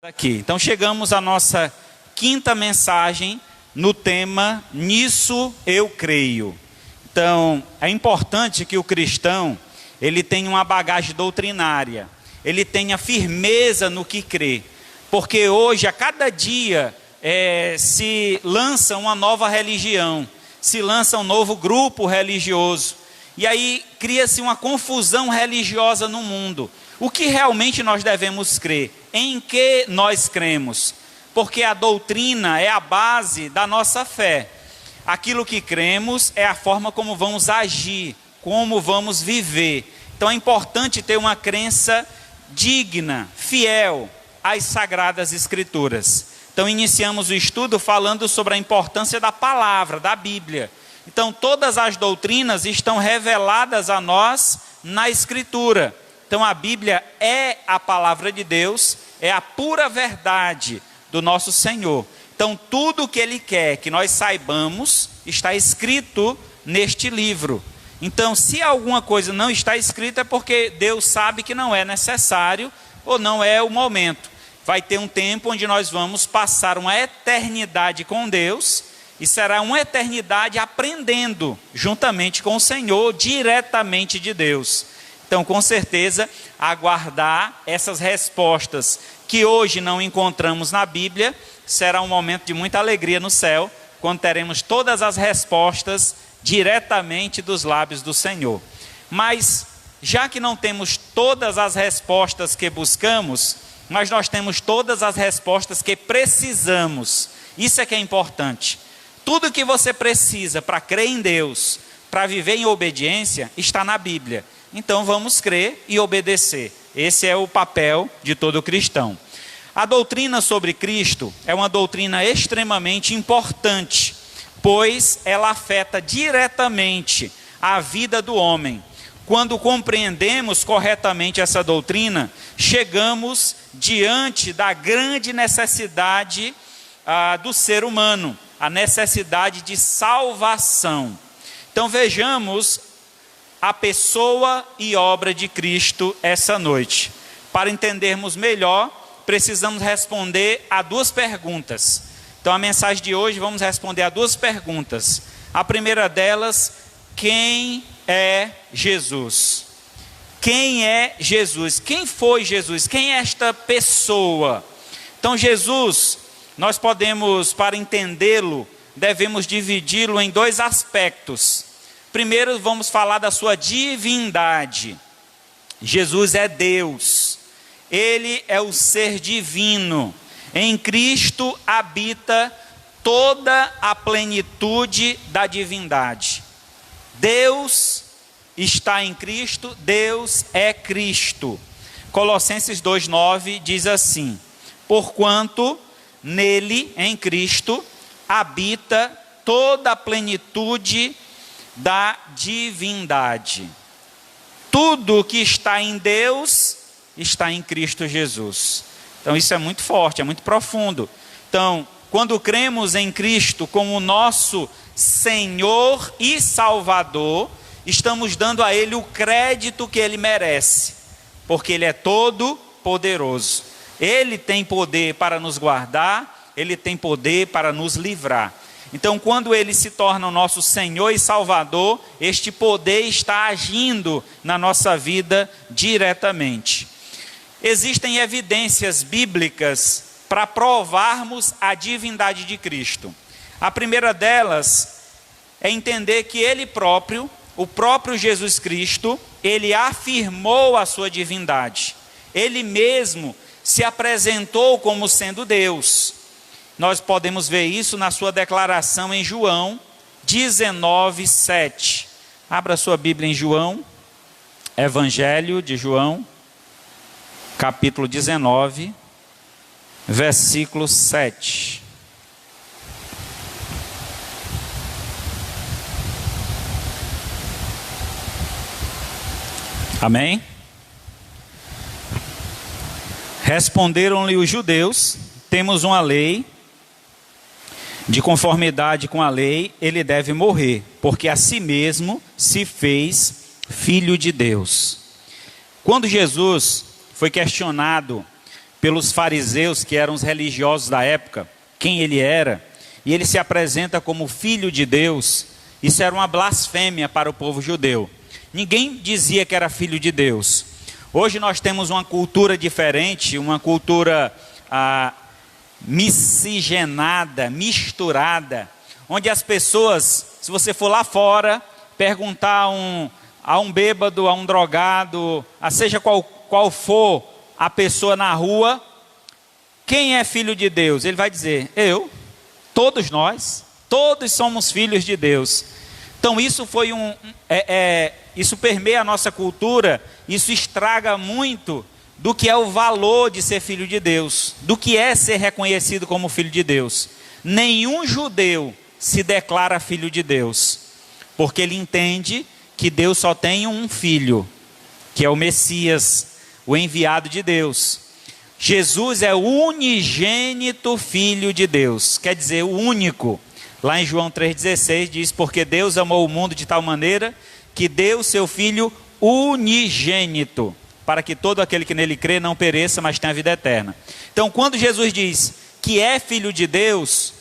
Aqui. Então chegamos à nossa quinta mensagem no tema Nisso Eu Creio. Então é importante que o cristão ele tenha uma bagagem doutrinária, ele tenha firmeza no que crê, porque hoje a cada dia se lança uma nova religião, se lança um novo grupo religioso, e aí cria-se uma confusão religiosa no mundo. O que realmente nós devemos crer? Em que nós cremos? Porque a doutrina é a base da nossa fé. Aquilo que cremos é a forma como vamos agir, como vamos viver. Então é importante ter uma crença digna, fiel às Sagradas Escrituras. Então iniciamos o estudo falando sobre a importância da palavra, da Bíblia. Então todas as doutrinas estão reveladas a nós na Escritura. Então a Bíblia é a palavra de Deus, é a pura verdade do nosso Senhor. Então tudo o que Ele quer que nós saibamos está escrito neste livro. Então se alguma coisa não está escrita é porque Deus sabe que não é necessário ou não é o momento. Vai ter um tempo onde nós vamos passar uma eternidade com Deus e será uma eternidade aprendendo juntamente com o Senhor, diretamente de Deus. Então, com certeza, aguardar essas respostas que hoje não encontramos na Bíblia, será um momento de muita alegria no céu, quando teremos todas as respostas diretamente dos lábios do Senhor. Mas, já que não temos todas as respostas que buscamos, mas nós temos todas as respostas que precisamos. Isso é que é importante. Tudo que você precisa para crer em Deus, para viver em obediência, está na Bíblia. Então vamos crer e obedecer. Esse é o papel de todo cristão. A doutrina sobre Cristo é uma doutrina extremamente importante, pois ela afeta diretamente a vida do homem. Quando compreendemos corretamente essa doutrina, chegamos diante da grande necessidade do ser humano, a necessidade de salvação. Então vejamos a pessoa e obra de Cristo essa noite. Para entendermos melhor, precisamos responder a duas perguntas. Então a mensagem de hoje vamos responder a duas perguntas. A primeira delas, quem é Jesus? Quem é Jesus? Quem foi Jesus? Quem é esta pessoa? Então Jesus, nós podemos, para entendê-lo, devemos dividi-lo em dois aspectos. Primeiro vamos falar da sua divindade. Jesus é Deus, Ele é o ser divino. Em Cristo habita toda a plenitude da divindade. Deus está em Cristo, Deus é Cristo. Colossenses 2,9 diz assim: porquanto nele, em Cristo, habita toda a plenitude da divindade. Tudo que está em Deus está em Cristo Jesus. Então isso é muito forte, é muito profundo. Então, quando cremos em Cristo como o nosso Senhor e Salvador, estamos dando a Ele o crédito que Ele merece, porque Ele é todo poderoso. Ele tem poder para nos guardar, Ele tem poder para nos livrar. Então, quando Ele se torna o nosso Senhor e Salvador, este poder está agindo na nossa vida diretamente. Existem evidências bíblicas para provarmos a divindade de Cristo. A primeira delas é entender que Ele próprio, o próprio Jesus Cristo, Ele afirmou a sua divindade. Ele mesmo se apresentou como sendo Deus. Nós podemos ver isso na sua declaração em João 19:7. Abra sua Bíblia em João, Evangelho de João, capítulo 19, versículo 7. Amém? Responderam-lhe os judeus: temos uma lei, de conformidade com a lei, ele deve morrer, porque a si mesmo se fez filho de Deus. Quando Jesus foi questionado pelos fariseus, que eram os religiosos da época, quem ele era, e ele se apresenta como filho de Deus, isso era uma blasfêmia para o povo judeu. Ninguém dizia que era filho de Deus. Hoje nós temos uma cultura diferente, uma cultura miscigenada, misturada, onde as pessoas, se você for lá fora, perguntar a um bêbado, a um drogado, a seja qual for a pessoa na rua, quem é filho de Deus? Ele vai dizer, eu, todos nós, todos somos filhos de Deus. Então isso foi isso permeia a nossa cultura, isso estraga muito do que é o valor de ser filho de Deus, do que é ser reconhecido como filho de Deus. Nenhum judeu se declara filho de Deus, porque ele entende que Deus só tem um filho, que é o Messias, o enviado de Deus. Jesus é o unigênito filho de Deus, quer dizer, o único. Lá em João 3,16 diz, porque Deus amou o mundo de tal maneira que deu seu filho unigênito, para que todo aquele que nele crê não pereça, mas tenha a vida eterna. Então, quando Jesus diz que é filho de Deus,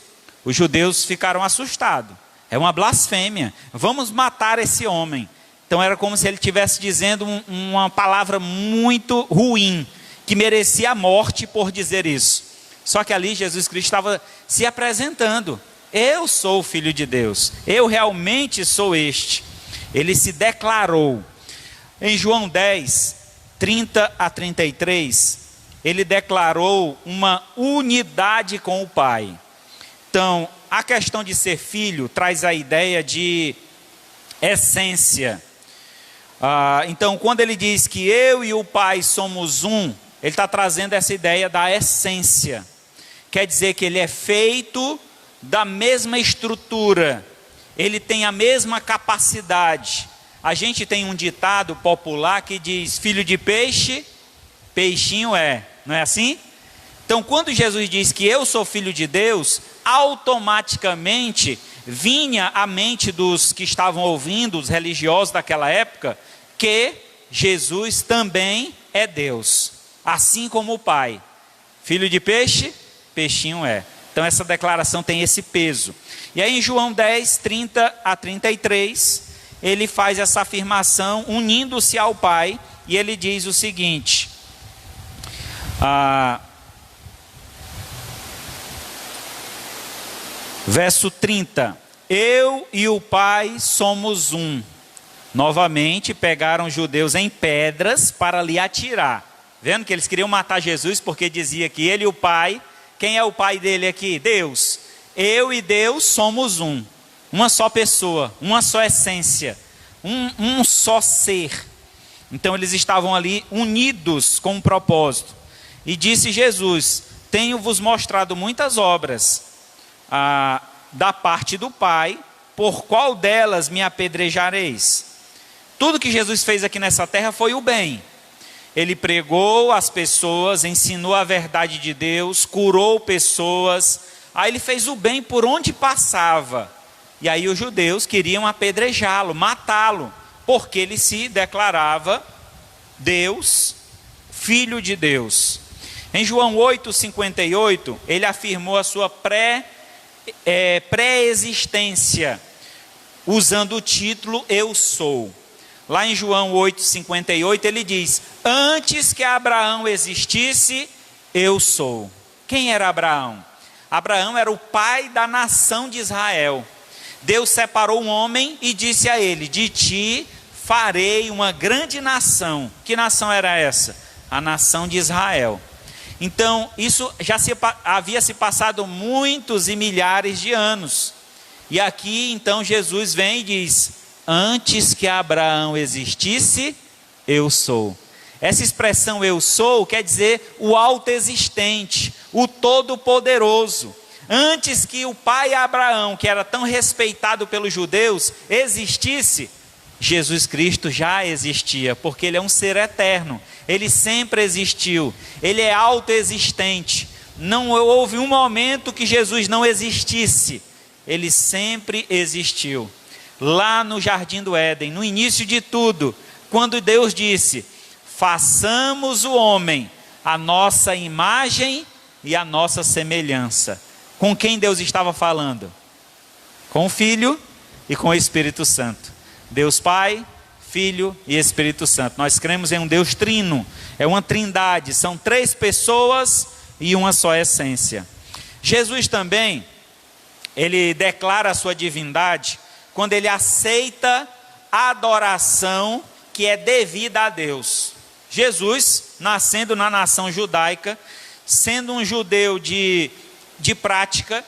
os judeus ficaram assustados. É uma blasfêmia. Vamos matar esse homem. Então era como se ele estivesse dizendo uma palavra muito ruim, que merecia a morte por dizer isso. Só que ali Jesus Cristo estava se apresentando. Eu sou o Filho de Deus. Eu realmente sou este. Ele se declarou. Em João 10, 30 a 33, ele declarou uma unidade com o Pai. Então, a questão de ser filho traz a ideia de essência. Então, quando ele diz que eu e o Pai somos um, ele está trazendo essa ideia da essência. Quer dizer que ele é feito da mesma estrutura, ele tem a mesma capacidade. A gente tem um ditado popular que diz, filho de peixe, peixinho é. Não é assim? Então, quando Jesus diz que eu sou filho de Deus, automaticamente vinha à mente dos que estavam ouvindo, os religiosos daquela época, que Jesus também é Deus, assim como o Pai. Filho de peixe, peixinho é. Então essa declaração tem esse peso. E aí em João 10, 30 a 33, ele faz essa afirmação unindo-se ao Pai, e ele diz o seguinte, verso 30, eu e o Pai somos um. Novamente pegaram os judeus em pedras para lhe atirar. Vendo que eles queriam matar Jesus porque dizia que ele e o Pai, quem é o Pai dele aqui? Deus. Eu e Deus somos um. Uma só pessoa, uma só essência, um só ser. Então eles estavam ali unidos com um propósito. E disse Jesus, tenho-vos mostrado muitas obras da parte do Pai, por qual delas me apedrejareis? Tudo que Jesus fez aqui nessa terra foi o bem. Ele pregou às pessoas, ensinou a verdade de Deus, curou pessoas. Aí ele fez o bem por onde passava. E aí os judeus queriam apedrejá-lo, matá-lo, porque ele se declarava Deus, Filho de Deus. Em João 8,58, ele afirmou a sua pré-existência, usando o título Eu Sou. Lá em João 8,58 ele diz, antes que Abraão existisse, eu sou. Quem era Abraão? Abraão era o pai da nação de Israel. Deus separou um homem e disse a ele, de ti farei uma grande nação. Que nação era essa? A nação de Israel. Então isso já havia se passado muitos e milhares de anos. E aqui então Jesus vem e diz, antes que Abraão existisse, eu sou. Essa expressão eu sou quer dizer o autoexistente, o todo-poderoso. Antes que o pai Abraão, que era tão respeitado pelos judeus, existisse, Jesus Cristo já existia, porque ele é um ser eterno. Ele sempre existiu. Ele é autoexistente. Não houve um momento que Jesus não existisse. Ele sempre existiu. Lá no Jardim do Éden, no início de tudo, quando Deus disse, façamos o homem a nossa imagem e a nossa semelhança. Com quem Deus estava falando? Com o Filho e com o Espírito Santo. Deus Pai, Filho e Espírito Santo. Nós cremos em um Deus trino, é uma trindade, são 3 pessoas e uma só essência. Jesus também, ele declara a sua divindade quando ele aceita a adoração que é devida a Deus. Jesus, nascendo na nação judaica, sendo um judeu de prática,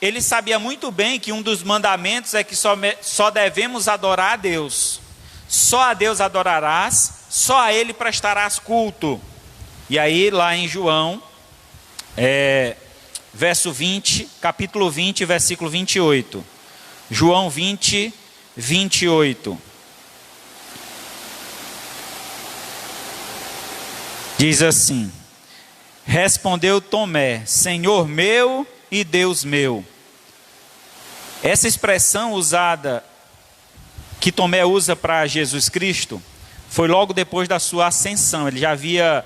ele sabia muito bem que um dos mandamentos é que só devemos adorar a Deus. Só a Deus adorarás, só a Ele prestarás culto. E aí lá em João, verso 20, capítulo 20, versículo 28. João 20, 28. Diz assim: respondeu Tomé, Senhor meu e Deus meu. Essa expressão usada, que Tomé usa para Jesus Cristo, foi logo depois da sua ascensão. Ele já havia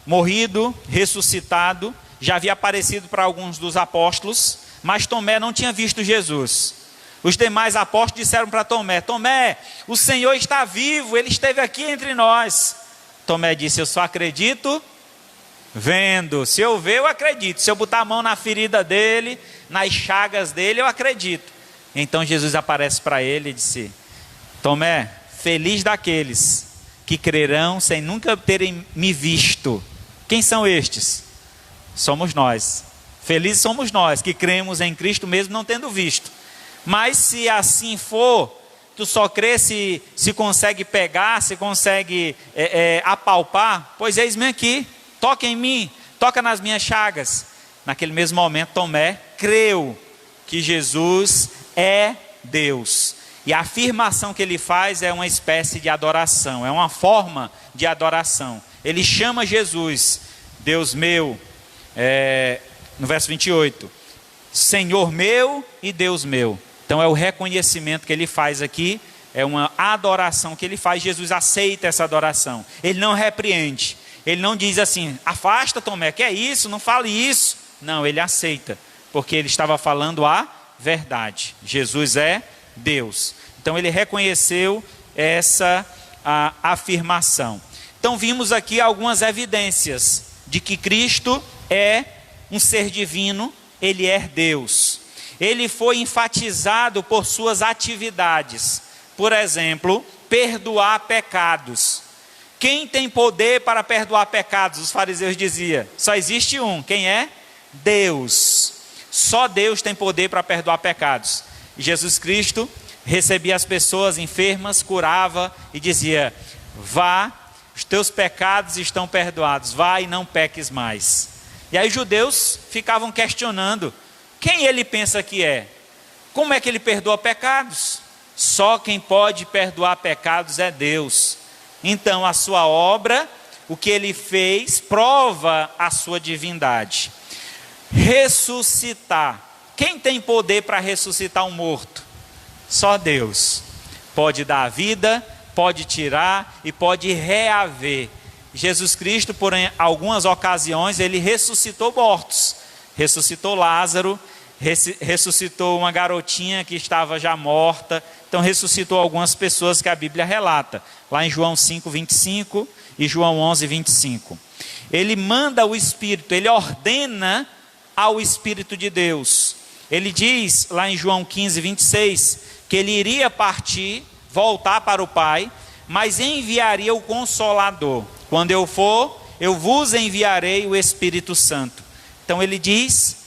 morrido, ressuscitado, já havia aparecido para alguns dos apóstolos, mas Tomé não tinha visto Jesus. Os demais apóstolos disseram para Tomé: Tomé, o Senhor está vivo, Ele esteve aqui entre nós. Tomé disse: eu só acredito vendo. Se eu ver, eu acredito. Se eu botar a mão na ferida dele, nas chagas dele, eu acredito. Então Jesus aparece para ele e disse: Tomé, feliz daqueles que crerão sem nunca terem me visto. Quem são estes? Somos nós. Felizes somos nós que cremos em Cristo mesmo não tendo visto. Mas se assim for, tu só crê se consegue pegar, se consegue apalpar, pois eis-me aqui, toca em mim, toca nas minhas chagas. Naquele mesmo momento Tomé creu que Jesus é Deus. E a afirmação que ele faz é uma espécie de adoração, é uma forma de adoração. Ele chama Jesus, Deus meu, no verso 28, Senhor meu e Deus meu. Então é o reconhecimento que ele faz aqui, é uma adoração que ele faz. Jesus aceita essa adoração, ele não repreende, ele não diz assim: afasta Tomé, que é isso, não fale isso. Não, ele aceita, porque ele estava falando a verdade. Jesus é Deus. Então ele reconheceu essa afirmação. Então vimos aqui algumas evidências de que Cristo é um ser divino, ele é Deus. Ele foi enfatizado por suas atividades. Por exemplo, perdoar pecados. Quem tem poder para perdoar pecados? Os fariseus diziam: só existe um. Quem é? Deus. Só Deus tem poder para perdoar pecados. E Jesus Cristo recebia as pessoas enfermas, curava e dizia: vá, os teus pecados estão perdoados, vá e não peques mais. E aí os judeus ficavam questionando: quem ele pensa que é? Como é que ele perdoa pecados? Só quem pode perdoar pecados é Deus. Então a sua obra, o que ele fez, prova a sua divindade. Ressuscitar. Quem tem poder para ressuscitar um morto? Só Deus. Pode dar vida, pode tirar e pode reaver. Jesus Cristo, por algumas ocasiões, ele ressuscitou mortos. Ressuscitou Lázaro, ressuscitou uma garotinha que estava já morta. Então ressuscitou algumas pessoas que a Bíblia relata. Lá em João 5, 25 e João 11, 25. Ele manda o Espírito, ele ordena ao Espírito de Deus. Ele diz lá em João 15, 26, que ele iria partir, voltar para o Pai, mas enviaria o Consolador. Quando eu for, eu vos enviarei o Espírito Santo. Então ele diz,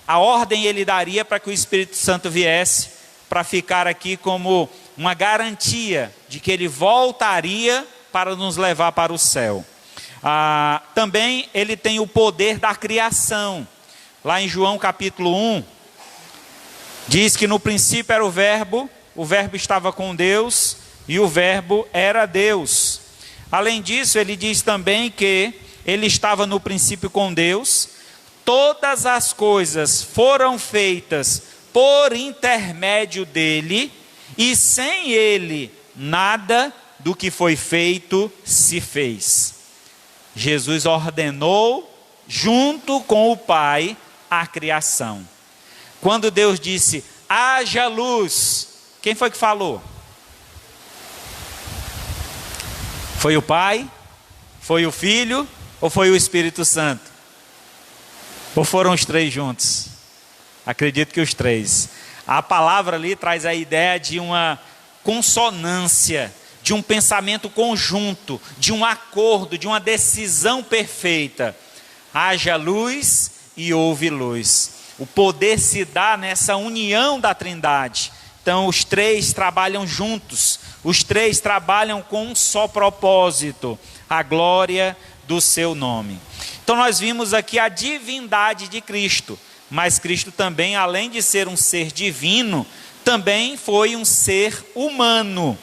a ordem ele daria para que o Espírito Santo viesse, para ficar aqui como uma garantia de que ele voltaria para nos levar para o céu. Também ele tem o poder da criação. Lá em João capítulo 1, diz que no princípio era o verbo estava com Deus e o verbo era Deus. Além disso, ele diz também que ele estava no princípio com Deus. Todas as coisas foram feitas por intermédio dele, e sem ele nada do que foi feito se fez. Jesus ordenou, junto com o Pai, a criação. Quando Deus disse, haja luz, quem foi que falou? Foi o Pai? Foi o Filho? Ou foi o Espírito Santo? Ou foram os três juntos? Acredito que os três. A palavra ali traz a ideia de uma consonância, de um pensamento conjunto, de um acordo, de uma decisão perfeita. Haja luz e houve luz. O poder se dá nessa união da Trindade. Então os três trabalham juntos, os três trabalham com um só propósito, a glória do seu nome. Então nós vimos aqui a divindade de Cristo, mas Cristo também, além de ser um ser divino, também foi um ser humano.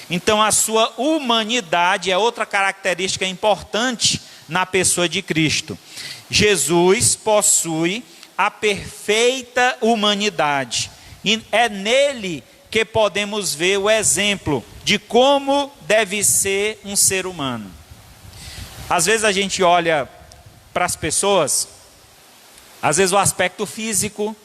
Então a sua humanidade é outra característica importante na pessoa de Cristo. Jesus possui a perfeita humanidade, e é nele que podemos ver o exemplo de como deve ser um ser humano. Às vezes a gente olha para as pessoas, às vezes o aspecto físico,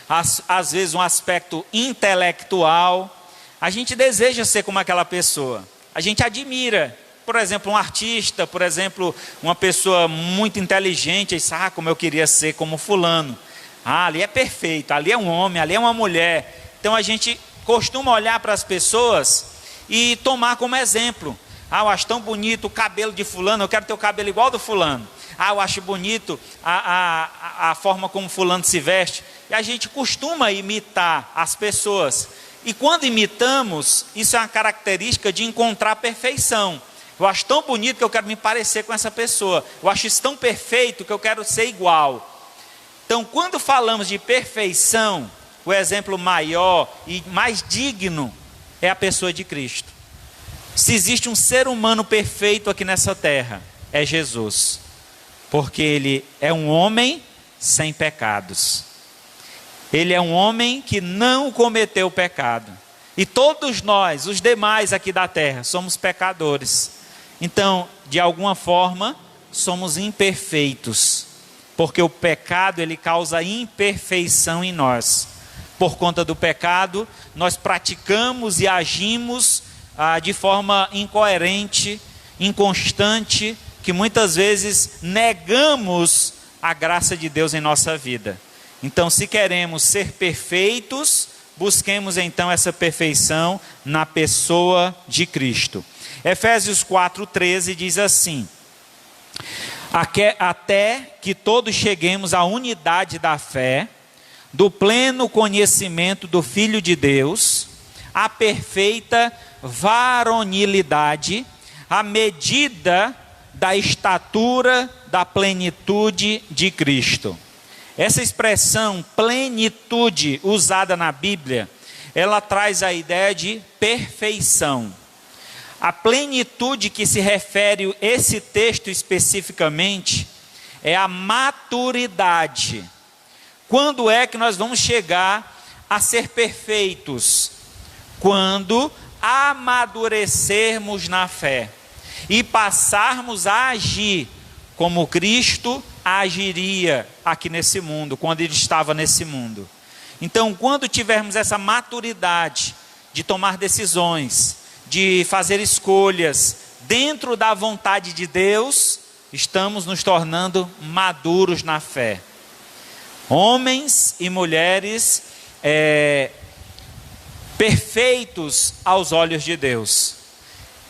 às vezes um aspecto intelectual, a gente deseja ser como aquela pessoa, a gente admira, por exemplo, um artista, por exemplo, uma pessoa muito inteligente, e diz, como eu queria ser como fulano, ali é perfeito, ali é um homem, ali é uma mulher. Então a gente costuma olhar para as pessoas e tomar como exemplo, eu acho tão bonito o cabelo de fulano, eu quero ter o cabelo igual do fulano. Eu acho bonito a forma como fulano se veste. E a gente costuma imitar as pessoas. E quando imitamos, isso é uma característica de encontrar perfeição. Eu acho tão bonito que eu quero me parecer com essa pessoa. Eu acho isso tão perfeito que eu quero ser igual. Então, quando falamos de perfeição, o exemplo maior e mais digno é a pessoa de Cristo. Se existe um ser humano perfeito aqui nessa terra, é Jesus. Porque ele é um homem sem pecados. Ele é um homem que não cometeu pecado. E todos nós, os demais aqui da terra, somos pecadores. Então, de alguma forma, somos imperfeitos. Porque o pecado, ele causa imperfeição em nós. Por conta do pecado, nós praticamos e agimos de forma incoerente, inconstante, que muitas vezes negamos a graça de Deus em nossa vida. Então, se queremos ser perfeitos, busquemos então essa perfeição na pessoa de Cristo. Efésios 4:13 diz assim: até que todos cheguemos à unidade da fé, do pleno conhecimento do Filho de Deus, à perfeita varonilidade, à medida da estatura da plenitude de Cristo. Essa expressão plenitude usada na Bíblia, ela traz a ideia de perfeição. A plenitude que se refere esse texto especificamente é a maturidade. Quando é que nós vamos chegar a ser perfeitos? Quando amadurecermos na fé e passarmos a agir como Cristo agiria aqui nesse mundo, quando ele estava nesse mundo. Então, quando tivermos essa maturidade de tomar decisões, de fazer escolhas dentro da vontade de Deus, estamos nos tornando maduros na fé. Homens e mulheres perfeitos aos olhos de Deus.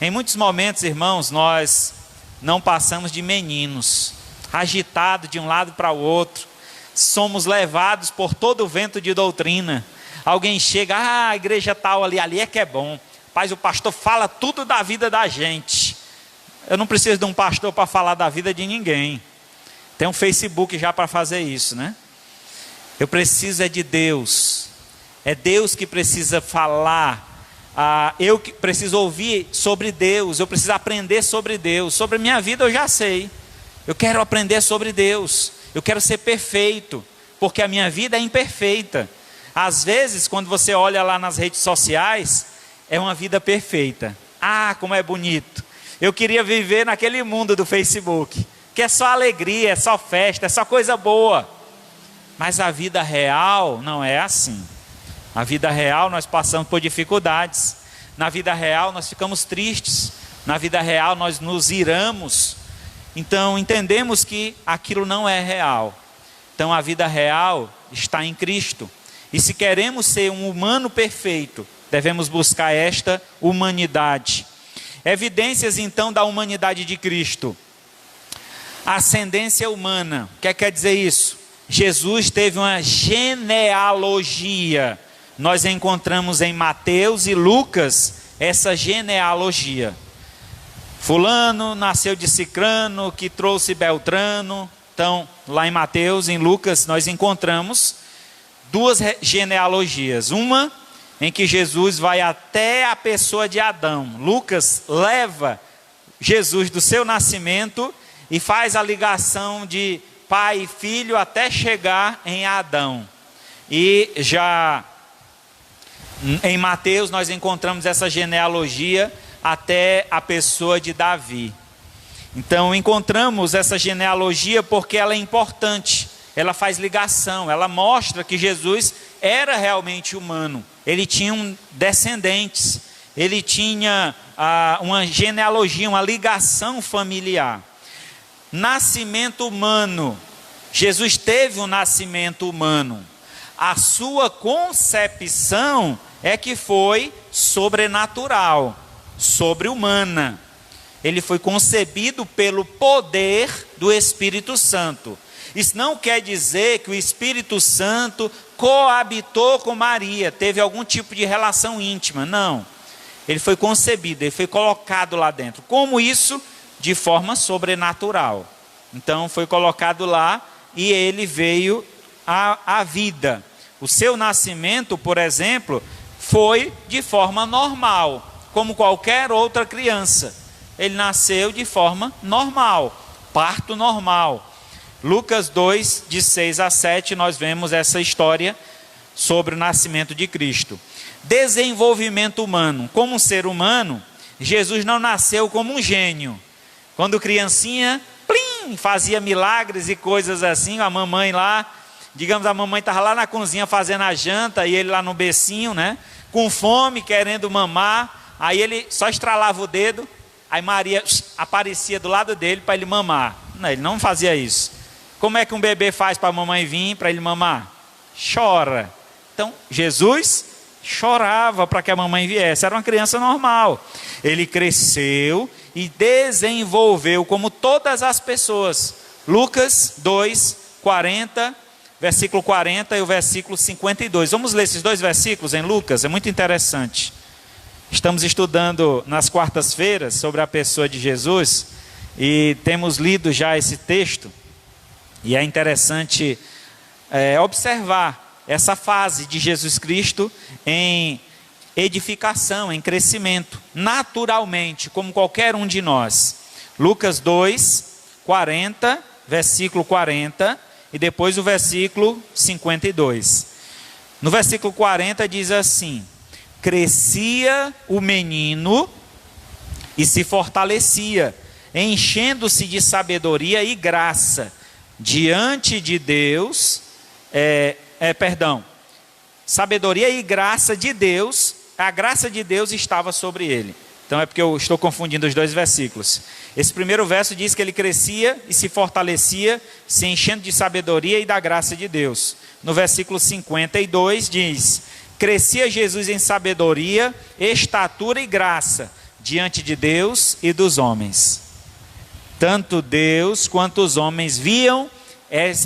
Em muitos momentos, irmãos, nós não passamos de meninos, agitados de um lado para o outro, somos levados por todo o vento de doutrina. Alguém chega, a igreja tal ali é que é bom. Mas o pastor fala tudo da vida da gente. Eu não preciso de um pastor para falar da vida de ninguém. Tem um Facebook já para fazer isso, né? Eu preciso é de Deus. É Deus que precisa falar. Eu que preciso ouvir sobre Deus. Eu preciso aprender sobre Deus. Sobre a minha vida eu já sei. Eu quero aprender sobre Deus. Eu quero ser perfeito. Porque a minha vida é imperfeita. Às vezes, quando você olha lá nas redes sociais, é uma vida perfeita. Como é bonito. Eu queria viver naquele mundo do Facebook, que é só alegria, é só festa, é só coisa boa. Mas a vida real não é assim. Na vida real nós passamos por dificuldades. Na vida real nós ficamos tristes. Na vida real nós nos iramos. Então entendemos que aquilo não é real. Então a vida real está em Cristo. E se queremos ser um humano perfeito, devemos buscar esta humanidade. Evidências então da humanidade de Cristo. Ascendência humana. O que quer dizer isso? Jesus teve uma genealogia. Nós encontramos em Mateus e Lucas essa genealogia. Fulano nasceu de Cicrano, que trouxe Beltrano. Então, lá em Mateus, em Lucas, nós encontramos duas genealogias. Uma em que Jesus vai até a pessoa de Adão. Lucas leva Jesus do seu nascimento e faz a ligação de pai e filho até chegar em Adão. E já em Mateus nós encontramos essa genealogia até a pessoa de Davi. Então encontramos essa genealogia porque ela é importante. Ela faz ligação, ela mostra que Jesus era realmente humano. Ele tinha descendentes, ele tinha uma genealogia, uma ligação familiar. Nascimento humano. Jesus teve um nascimento humano. A sua concepção é que foi sobrenatural, sobre-humana. Ele foi concebido pelo poder do Espírito Santo. Isso não quer dizer que o Espírito Santo coabitou com Maria, teve algum tipo de relação íntima. Não. Ele foi concebido, ele foi colocado lá dentro. Como isso? De forma sobrenatural. Então foi colocado lá e ele veio à vida. O seu nascimento, por exemplo, foi de forma normal, como qualquer outra criança. Ele nasceu de forma normal, parto normal. Lucas 2, de 6 a 7, nós vemos essa história sobre o nascimento de Cristo. Desenvolvimento humano. Como um ser humano, Jesus não nasceu como um gênio. Quando criancinha, plim, fazia milagres e coisas assim, a mamãe lá, digamos, a mamãe estava lá na cozinha fazendo a janta, e ele lá no becinho, né, com fome, querendo mamar, aí ele só estralava o dedo, aí Maria aparecia do lado dele para ele mamar. Não, ele não fazia isso. Como é que um bebê faz para a mamãe vir, para ele mamar? Chora. Então, Jesus chorava para que a mamãe viesse, era uma criança normal. Ele cresceu e desenvolveu como todas as pessoas. Lucas 2, 40, versículo 40 e o versículo 52. Vamos ler esses dois versículos em Lucas, é muito interessante. Estamos estudando nas quartas-feiras sobre a pessoa de Jesus e temos lido já esse texto. E é interessante observar essa fase de Jesus Cristo em edificação, em crescimento, naturalmente, como qualquer um de nós. Lucas 2, 40, versículo 40, e depois o versículo 52. No versículo 40 diz assim: crescia o menino e se fortalecia, enchendo-se de sabedoria e graça diante de Deus, sabedoria e graça de Deus, a graça de Deus estava sobre ele. Então é porque eu estou confundindo os dois versículos. Esse primeiro verso diz que ele crescia e se fortalecia, se enchendo de sabedoria e da graça de Deus. No versículo 52 diz: crescia Jesus em sabedoria, estatura e graça diante de Deus e dos homens. Tanto Deus quanto os homens viam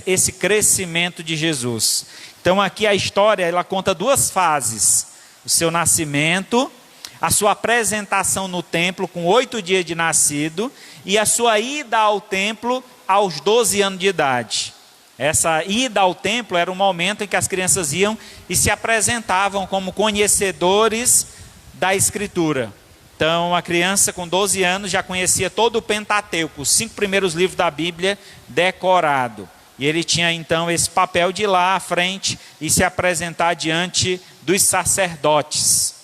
esse crescimento de Jesus. Então aqui a história, ela conta duas fases: o seu nascimento, a sua apresentação no templo com 8 dias de nascido e a sua ida ao templo aos 12 anos de idade. Essa ida ao templo era o momento em que as crianças iam e se apresentavam como conhecedores da Escritura. Então a criança com 12 anos já conhecia todo o Pentateuco, os 5 primeiros livros da Bíblia decorado. E ele tinha então esse papel de ir lá à frente e se apresentar diante dos sacerdotes.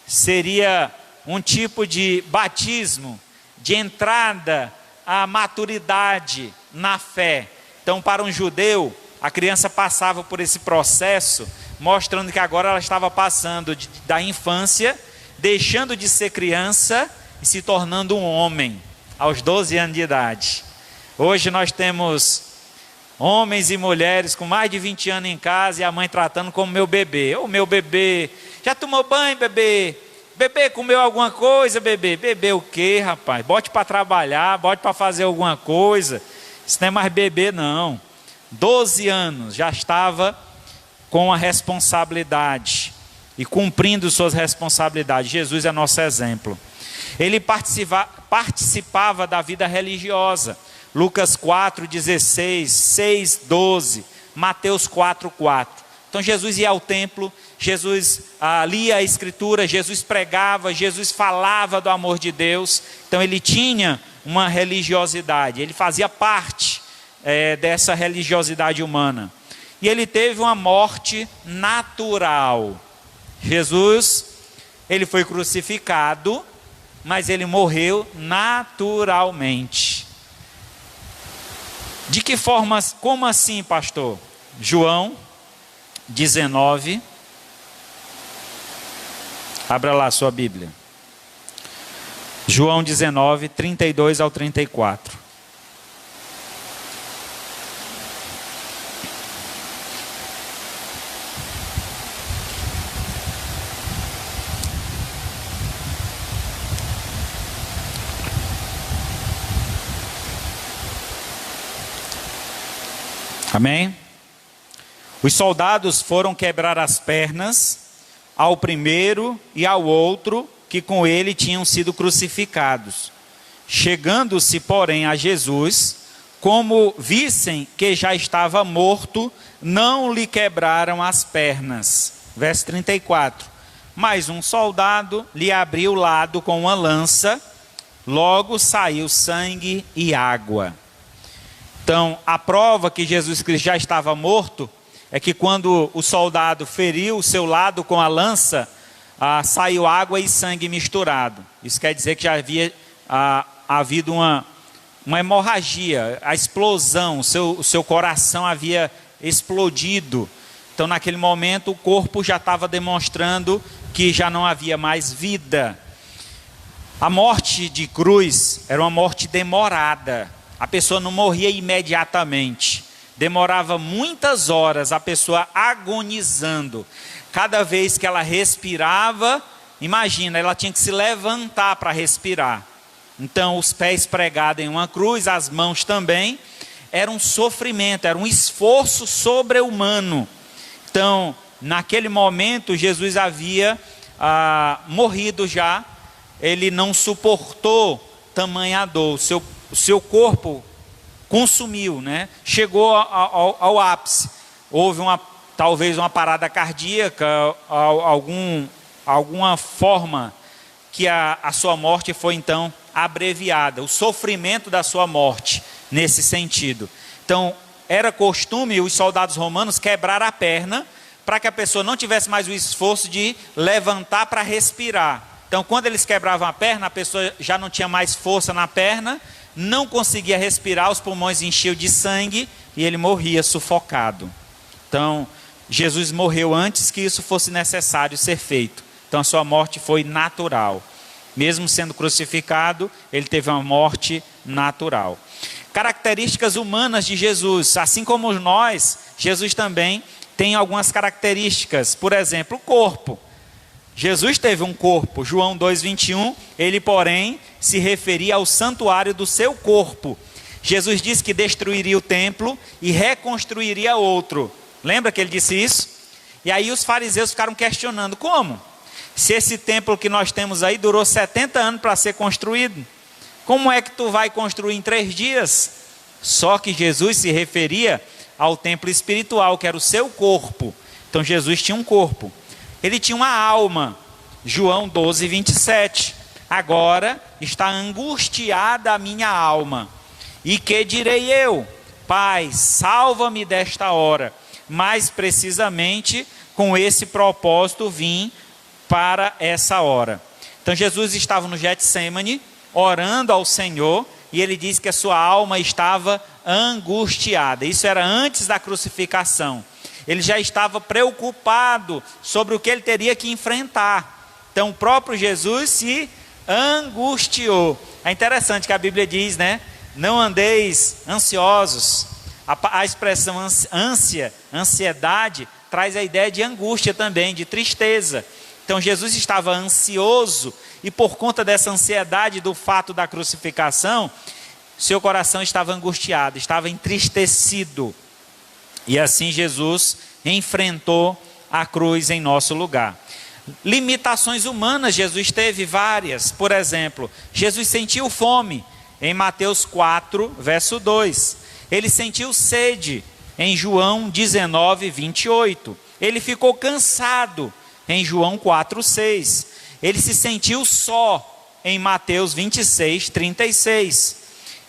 Seria um tipo de batismo de entrada à maturidade na fé. Então, para um judeu, a criança passava por esse processo, mostrando que agora ela estava passando da infância, deixando de ser criança e se tornando um homem, aos 12 anos de idade. Hoje nós temos homens e mulheres com mais de 20 anos em casa e a mãe tratando como meu bebê. Ô meu bebê, já tomou banho, bebê? Bebê, comeu alguma coisa, bebê? Bebê o quê, rapaz? Bote para trabalhar, bote para fazer alguma coisa. Isso não é mais bebê, não. 12 anos, já estava com a responsabilidade e cumprindo suas responsabilidades. Jesus é nosso exemplo. Ele participava da vida religiosa. Lucas 4:16, 6:12, Mateus 4:4. Então Jesus ia ao templo, Jesus lia a Escritura, Jesus pregava, Jesus falava do amor de Deus. Então ele tinha uma religiosidade, ele fazia parte dessa religiosidade humana. E ele teve uma morte natural. Jesus, ele foi crucificado, mas ele morreu naturalmente. De que forma, como assim, pastor? João 19, abra lá a sua Bíblia. João 19, 32 ao 34. Amém? Os soldados foram quebrar as pernas ao primeiro e ao outro que com ele tinham sido crucificados. Chegando-se, porém, a Jesus, como vissem que já estava morto, não lhe quebraram as pernas. Verso 34. Mas um soldado lhe abriu o lado com uma lança, logo saiu sangue e água. Então, a prova que Jesus Cristo já estava morto é que quando o soldado feriu o seu lado com a lança, saiu água e sangue misturado. Isso quer dizer que já havia havido uma hemorragia, a explosão, o seu coração havia explodido. Então, naquele momento, o corpo já estava demonstrando que já não havia mais vida. A morte de cruz era uma morte demorada. A pessoa não morria imediatamente. Demorava muitas horas, a pessoa agonizando. Cada vez que ela respirava, imagina, ela tinha que se levantar para respirar. Então, os pés pregados em uma cruz, as mãos também, era um sofrimento, era um esforço sobre-humano. Então, naquele momento, Jesus havia morrido já, ele não suportou tamanha dor, o seu corpo consumiu, né? Chegou ao ápice. Houve talvez uma parada cardíaca, alguma forma que a sua morte foi então abreviada, o sofrimento da sua morte nesse sentido. Então, era costume os soldados romanos quebrar a perna para que a pessoa não tivesse mais o esforço de levantar para respirar. Então, quando eles quebravam a perna, a pessoa já não tinha mais força na perna, não conseguia respirar, os pulmões enchiam de sangue e ele morria sufocado. Então, Jesus morreu antes que isso fosse necessário ser feito. Então, a sua morte foi natural. Mesmo sendo crucificado, ele teve uma morte natural. Características humanas de Jesus. Assim como nós, Jesus também tem algumas características. Por exemplo, o corpo. Jesus teve um corpo. João 2,21, ele, porém, se referia ao santuário do seu corpo. Jesus disse que destruiria o templo e reconstruiria outro. Lembra que ele disse isso? E aí os fariseus ficaram questionando, como? Se esse templo que nós temos aí durou 70 anos para ser construído, como é que tu vai construir em 3 dias? Só que Jesus se referia ao templo espiritual, que era o seu corpo. Então Jesus tinha um corpo. Ele tinha uma alma. João 12:27. Agora está angustiada a minha alma. E que direi eu? Pai, salva-me desta hora. Mais precisamente, com esse propósito vim para essa hora. Então Jesus estava no Getsêmani, orando ao Senhor, e ele diz que a sua alma estava angustiada. Isso era antes da crucificação. Ele já estava preocupado sobre o que ele teria que enfrentar. Então o próprio Jesus se angustiou. É interessante que a Bíblia diz, né? Não andeis ansiosos. A expressão ânsia, ansiedade, traz a ideia de angústia também, de tristeza. Então Jesus estava ansioso, e por conta dessa ansiedade do fato da crucificação, seu coração estava angustiado, estava entristecido. E assim Jesus enfrentou a cruz em nosso lugar. Limitações humanas Jesus teve várias. Por exemplo, Jesus sentiu fome em Mateus 4, verso 2. Ele sentiu sede em João 19, 28. Ele ficou cansado em João 4, 6. Ele se sentiu só em Mateus 26, 36.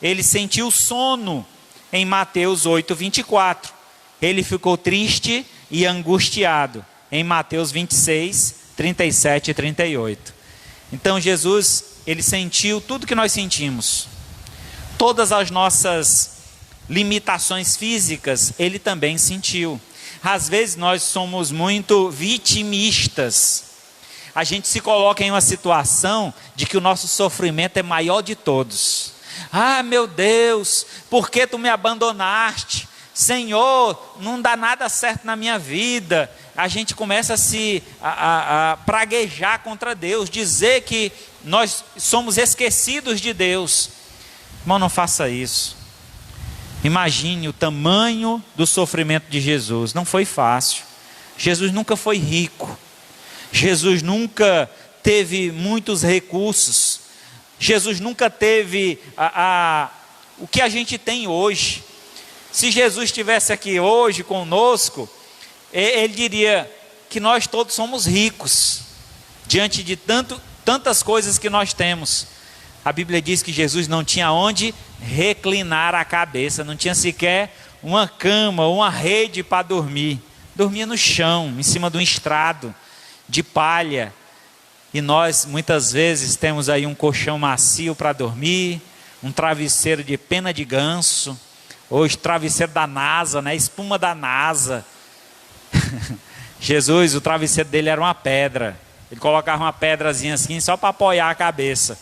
Ele sentiu sono em Mateus 8, 24. Ele ficou triste e angustiado em Mateus 26, 37 e 38. Então Jesus, ele sentiu tudo que nós sentimos. Todas as nossas limitações físicas, ele também sentiu. Às vezes nós somos muito vitimistas. A gente se coloca em uma situação de que o nosso sofrimento é maior de todos. Ah, meu Deus, por que tu me abandonaste? Senhor, não dá nada certo na minha vida. A gente começa a praguejar contra Deus, dizer que nós somos esquecidos de Deus. Irmão, não faça isso. Imagine o tamanho do sofrimento de Jesus. Não foi fácil. Jesus nunca foi rico. Jesus nunca teve muitos recursos. Jesus nunca teve o que a gente tem hoje. Se Jesus estivesse aqui hoje conosco, ele diria que nós todos somos ricos, diante de tantas coisas que nós temos. A Bíblia diz que Jesus não tinha onde reclinar a cabeça, não tinha sequer uma cama, uma rede para dormir. Dormia no chão, em cima de um estrado de palha. E nós muitas vezes temos aí um colchão macio para dormir, um travesseiro de pena de ganso, ou travesseiro da NASA, né? Espuma da NASA. Jesus, o travesseiro dele era uma pedra. Ele colocava uma pedrazinha assim só para apoiar a cabeça.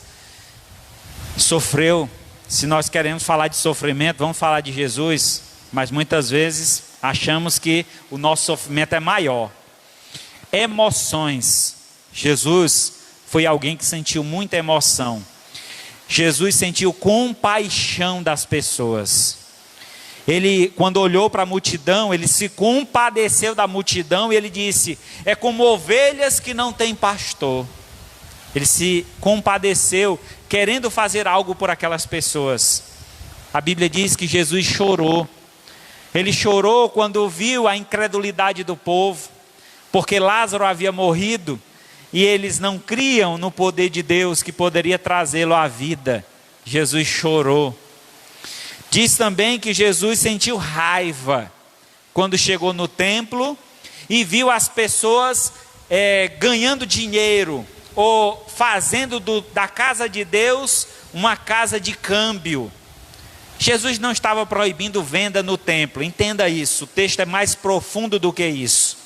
Sofreu. Se nós queremos falar de sofrimento, vamos falar de Jesus, mas muitas vezes achamos que o nosso sofrimento é maior. Emoções. Jesus foi alguém que sentiu muita emoção. Jesus sentiu compaixão das pessoas. Ele, quando olhou para a multidão, ele se compadeceu da multidão e ele disse: é como ovelhas que não têm pastor. Ele se compadeceu, querendo fazer algo por aquelas pessoas. A Bíblia diz que Jesus chorou. Ele chorou quando viu a incredulidade do povo, porque Lázaro havia morrido e eles não criam no poder de Deus que poderia trazê-lo à vida. Jesus chorou. Diz também que Jesus sentiu raiva quando chegou no templo e viu as pessoas ganhando dinheiro, ou fazendo da casa de Deus uma casa de câmbio. Jesus não estava proibindo venda no templo, entenda isso, o texto é mais profundo do que isso.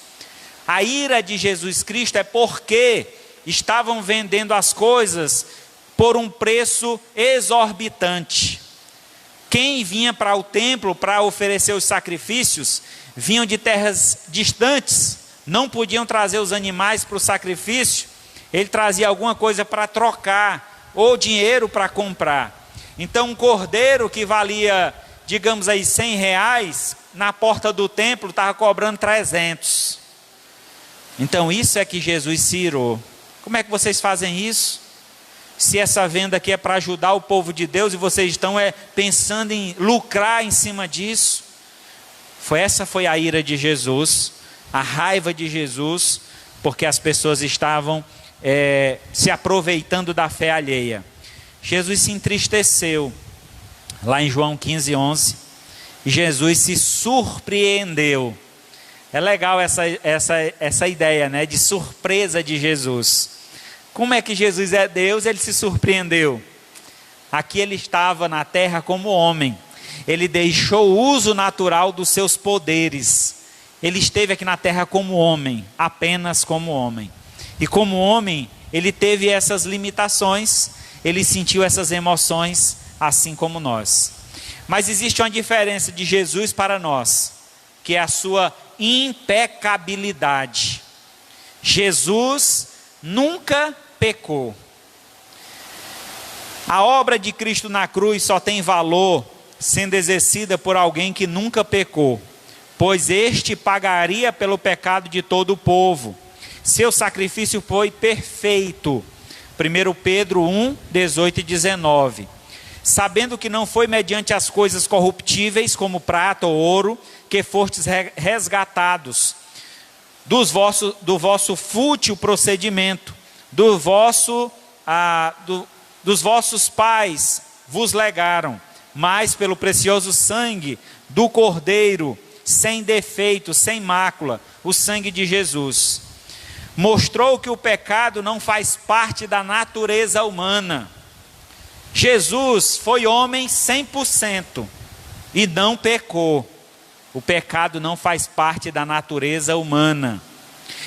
A ira de Jesus Cristo é porque estavam vendendo as coisas por um preço exorbitante. Quem vinha para o templo para oferecer os sacrifícios, vinham de terras distantes, não podiam trazer os animais para o sacrifício, ele trazia alguma coisa para trocar, ou dinheiro para comprar. Então um cordeiro que valia, digamos aí, R$100, na porta do templo estava cobrando 300. Então isso é que Jesus se irou. Como é que vocês fazem isso? Se essa venda aqui é para ajudar o povo de Deus e vocês estão pensando em lucrar em cima disso. Essa foi a ira de Jesus, a raiva de Jesus, porque as pessoas estavam se aproveitando da fé alheia. Jesus se entristeceu, lá em João 15, 11, e Jesus se surpreendeu. É legal essa ideia, né, de surpresa de Jesus. Como é que Jesus é Deus? Ele se surpreendeu. Aqui ele estava na terra como homem. Ele deixou o uso natural dos seus poderes. Ele esteve aqui na terra como homem, apenas como homem. E como homem, ele teve essas limitações, ele sentiu essas emoções, assim como nós. Mas existe uma diferença de Jesus para nós, que é a sua impecabilidade. Jesus nunca pecou. A obra de Cristo na cruz só tem valor sendo exercida por alguém que nunca pecou, pois este pagaria pelo pecado de todo o povo. Seu sacrifício foi perfeito. 1 Pedro 1, 18 e 19. Sabendo que não foi mediante as coisas corruptíveis, como prata ou ouro, que fostes resgatados do vosso fútil procedimento, dos vossos pais vos legaram, mas pelo precioso sangue do Cordeiro, sem defeito, sem mácula, o sangue de Jesus. Mostrou que o pecado não faz parte da natureza humana. Jesus foi homem 100% e não pecou. O pecado não faz parte da natureza humana.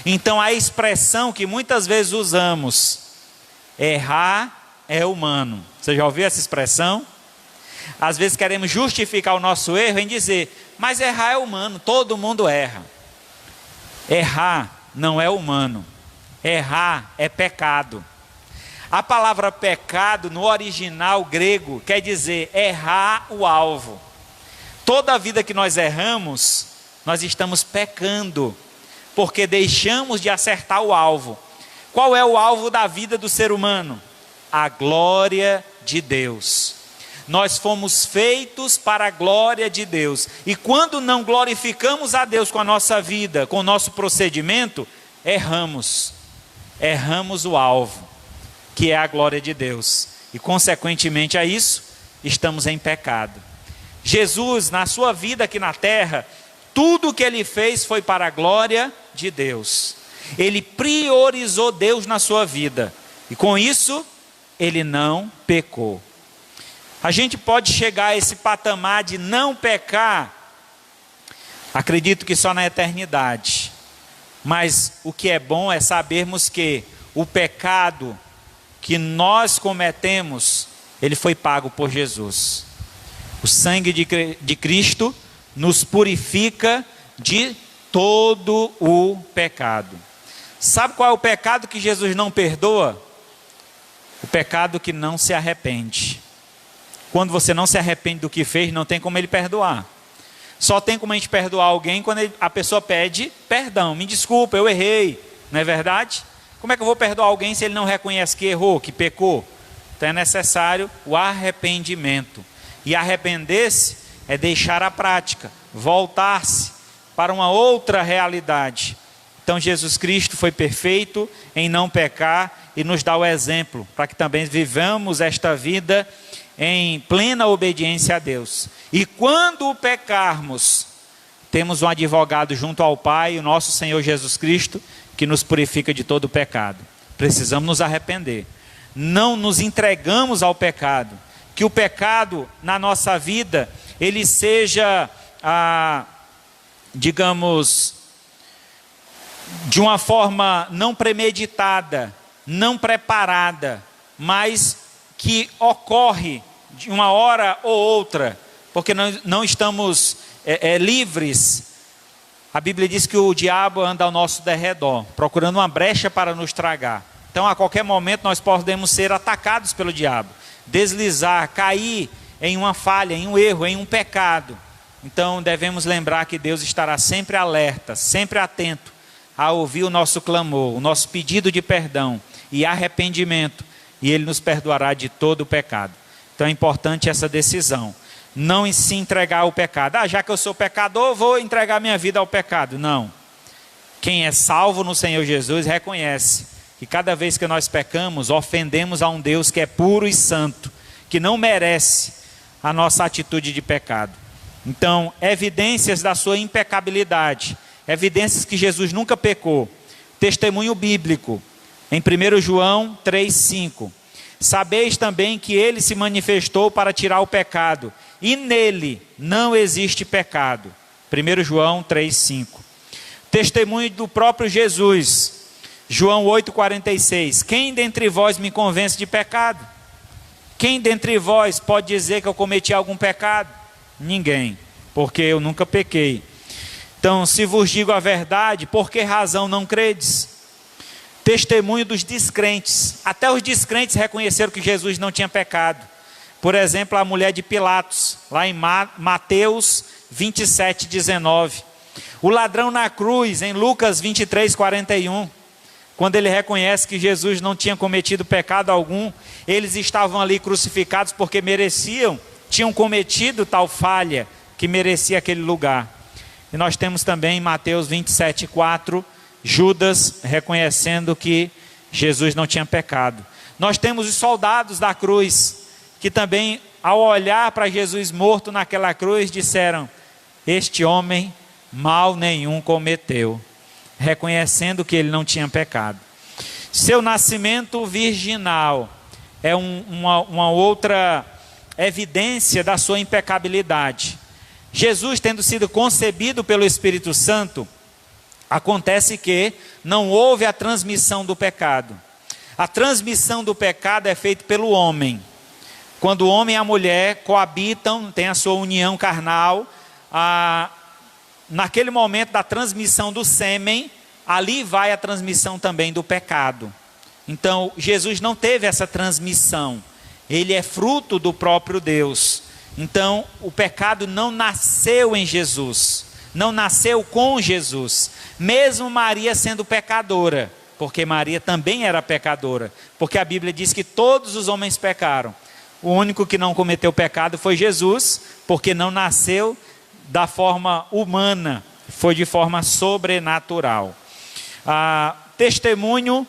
Então a expressão que muitas vezes usamos, errar é humano. Você já ouviu essa expressão? Às vezes queremos justificar o nosso erro em dizer, mas errar é humano, todo mundo erra. Errar não é humano, errar é pecado. A palavra pecado no original grego quer dizer errar o alvo. Toda a vida que nós erramos, nós estamos pecando, porque deixamos de acertar o alvo. Qual é o alvo da vida do ser humano? A glória de Deus. Nós fomos feitos para a glória de Deus. E quando não glorificamos a Deus com a nossa vida, com o nosso procedimento, erramos. Erramos o alvo, que é a glória de Deus. E consequentemente a isso, estamos em pecado. Jesus, na sua vida aqui na terra, tudo o que ele fez foi para a glória de Deus. Ele priorizou Deus na sua vida. E com isso, ele não pecou. A gente pode chegar a esse patamar de não pecar, acredito que só na eternidade. Mas o que é bom é sabermos que o pecado que nós cometemos, ele foi pago por Jesus. O sangue de Cristo nos purifica de todo o pecado. Sabe qual é o pecado que Jesus não perdoa? O pecado que não se arrepende. Quando você não se arrepende do que fez, não tem como ele perdoar. Só tem como a gente perdoar alguém quando a pessoa pede perdão. Me desculpa, eu errei. Não é verdade? Como é que eu vou perdoar alguém se ele não reconhece que errou, que pecou? Então é necessário o arrependimento. E arrepender-se é deixar a prática, voltar-se para uma outra realidade. Então Jesus Cristo foi perfeito em não pecar e nos dá o exemplo para que também vivamos esta vida em plena obediência a Deus. E quando pecarmos, temos um advogado junto ao Pai, o nosso Senhor Jesus Cristo, que nos purifica de todo o pecado. Precisamos nos arrepender. Não nos entregamos ao pecado. Que o pecado na nossa vida, ele seja, digamos, de uma forma não premeditada, não preparada, mas que ocorre de uma hora ou outra, porque não estamos livres. A Bíblia diz que o diabo anda ao nosso derredor, procurando uma brecha para nos tragar. Então a qualquer momento nós podemos ser atacados pelo diabo, deslizar, cair em uma falha, em um erro, em um pecado. Então devemos lembrar que Deus estará sempre alerta, sempre atento a ouvir o nosso clamor, o nosso pedido de perdão e arrependimento, e Ele nos perdoará de todo o pecado. Então é importante essa decisão, não se entregar ao pecado. Já que eu sou pecador, vou entregar minha vida ao pecado. Não. Quem é salvo no Senhor Jesus reconhece que cada vez que nós pecamos, ofendemos a um Deus que é puro e santo, que não merece a nossa atitude de pecado. Então, evidências da sua impecabilidade, evidências que Jesus nunca pecou. Testemunho bíblico, em 1 João 3,5. Sabeis também que ele se manifestou para tirar o pecado, e nele não existe pecado. 1 João 3,5. Testemunho do próprio Jesus, João 8,46. Quem dentre vós me convence de pecado? Quem dentre vós pode dizer que eu cometi algum pecado? Ninguém, porque eu nunca pequei. Então, se vos digo a verdade, por que razão não credes? Testemunho dos descrentes. Até os descrentes reconheceram que Jesus não tinha pecado. Por exemplo, a mulher de Pilatos, lá em Mateus 27:19. O ladrão na cruz, em Lucas 23:41. Quando ele reconhece que Jesus não tinha cometido pecado algum, eles estavam ali crucificados porque tinham cometido tal falha que merecia aquele lugar. E nós temos também em Mateus 27:4, Judas reconhecendo que Jesus não tinha pecado. Nós temos os soldados da cruz, que também, ao olhar para Jesus morto naquela cruz, disseram: este homem mal nenhum cometeu, reconhecendo que ele não tinha pecado. Seu nascimento virginal é uma outra evidência da sua impecabilidade. Jesus, tendo sido concebido pelo Espírito Santo, acontece que não houve a transmissão do pecado. A transmissão do pecado é feita pelo homem. Quando o homem e a mulher coabitam, tem a sua união carnal, naquele momento da transmissão do sêmen, ali vai a transmissão também do pecado. Então, Jesus não teve essa transmissão. Ele é fruto do próprio Deus. Então, o pecado não nasceu em Jesus, não nasceu com Jesus, mesmo Maria sendo pecadora, porque Maria também era pecadora, porque a Bíblia diz que todos os homens pecaram. O único que não cometeu pecado foi Jesus, porque não nasceu da forma humana, foi de forma sobrenatural. Testemunho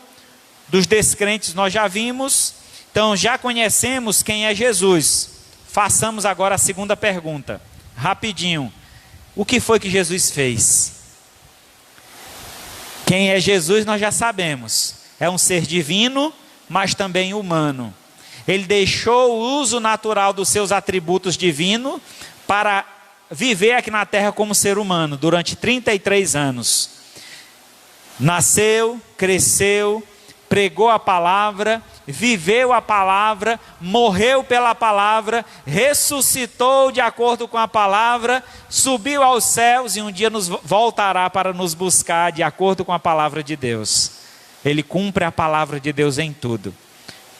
dos descrentes nós já vimos, então já conhecemos quem é Jesus. Façamos agora a segunda pergunta, rapidinho. O que foi que Jesus fez? Quem é Jesus nós já sabemos. É um ser divino, mas também humano. Ele deixou o uso natural dos seus atributos divinos para viver aqui na terra como ser humano durante 33 anos. Nasceu, cresceu, pregou a palavra, viveu a palavra, morreu pela palavra, ressuscitou de acordo com a palavra, subiu aos céus e um dia voltará para nos buscar de acordo com a palavra de Deus. Ele cumpre a palavra de Deus em tudo.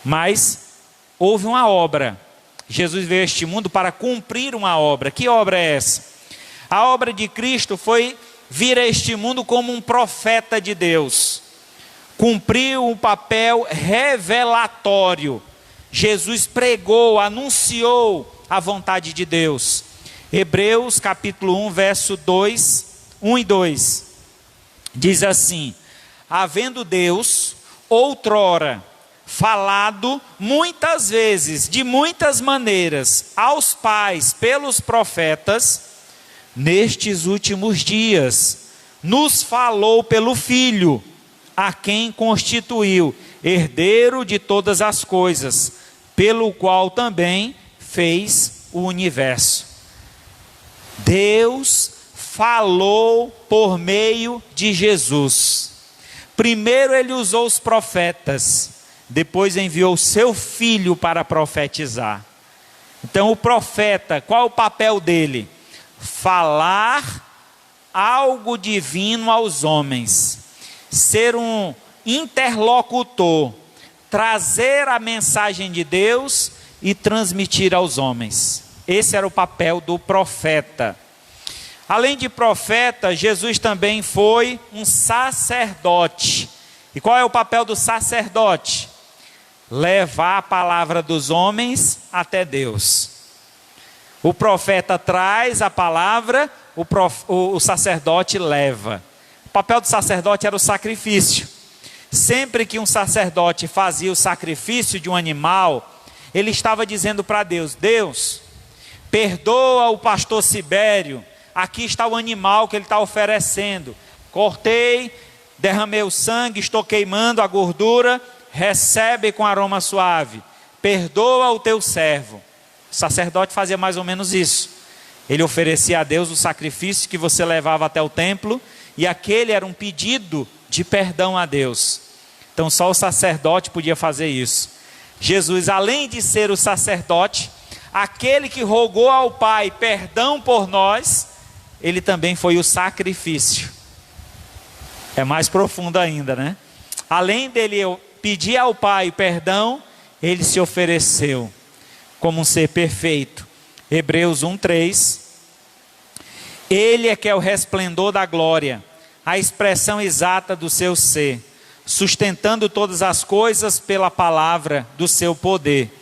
Mas houve uma obra. Jesus veio a este mundo para cumprir uma obra. Que obra é essa? A obra de Cristo foi vir a este mundo como um profeta de Deus. Cumpriu um papel revelatório. Jesus pregou, anunciou a vontade de Deus. Hebreus capítulo 1, verso 1 e 2. Diz assim: havendo Deus outrora falado muitas vezes, de muitas maneiras, aos pais pelos profetas, nestes últimos dias, nos falou pelo Filho, a quem constituiu herdeiro de todas as coisas, pelo qual também fez o universo. Deus falou por meio de Jesus. Primeiro ele usou os profetas, depois enviou seu Filho para profetizar. Então o profeta, qual é o papel dele? Falar algo divino aos homens, ser um interlocutor, trazer a mensagem de Deus e transmitir aos homens. Esse era o papel do profeta. Além de profeta, Jesus também foi um sacerdote. E qual é o papel do sacerdote? Levar a palavra dos homens até Deus. O profeta traz a palavra, o sacerdote leva. O papel do sacerdote era o sacrifício. Sempre que um sacerdote fazia o sacrifício de um animal, ele estava dizendo para Deus: Deus, perdoa o pastor Sibério, aqui está o animal que ele está oferecendo. Cortei, derramei o sangue, estou queimando a gordura, recebe com aroma suave. perdoa o teu servo. O sacerdote fazia mais ou menos isso. Ele oferecia a Deus o sacrifício que você levava até o templo, e aquele era um pedido de perdão a Deus. Então só o sacerdote podia fazer isso. Jesus, além de ser o sacerdote, aquele que rogou ao Pai perdão por nós, ele também foi o sacrifício. É mais profundo ainda, né? Além dele pedir ao Pai perdão, ele se ofereceu como um ser perfeito. Hebreus 1:3. Ele é que é o resplendor da glória, a expressão exata do seu ser, sustentando todas as coisas pela palavra do seu poder.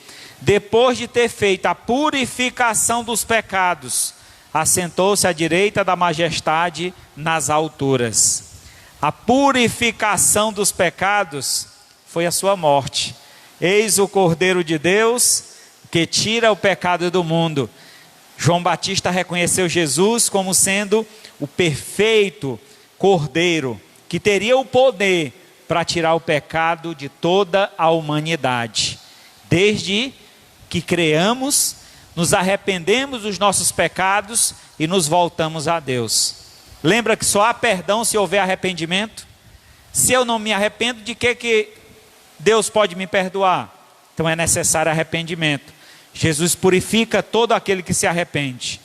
Depois de ter feito a purificação dos pecados, assentou-se à direita da majestade nas alturas. A purificação dos pecados foi a sua morte. Eis o Cordeiro de Deus que tira o pecado do mundo. João Batista reconheceu Jesus como sendo o perfeito Cordeiro, que teria o poder para tirar o pecado de toda a humanidade. Desde que creamos, nos arrependemos dos nossos pecados e nos voltamos a Deus. Lembra que só há perdão se houver arrependimento? Se eu não me arrependo, de que Deus pode me perdoar? Então é necessário arrependimento. Jesus purifica todo aquele que se arrepende.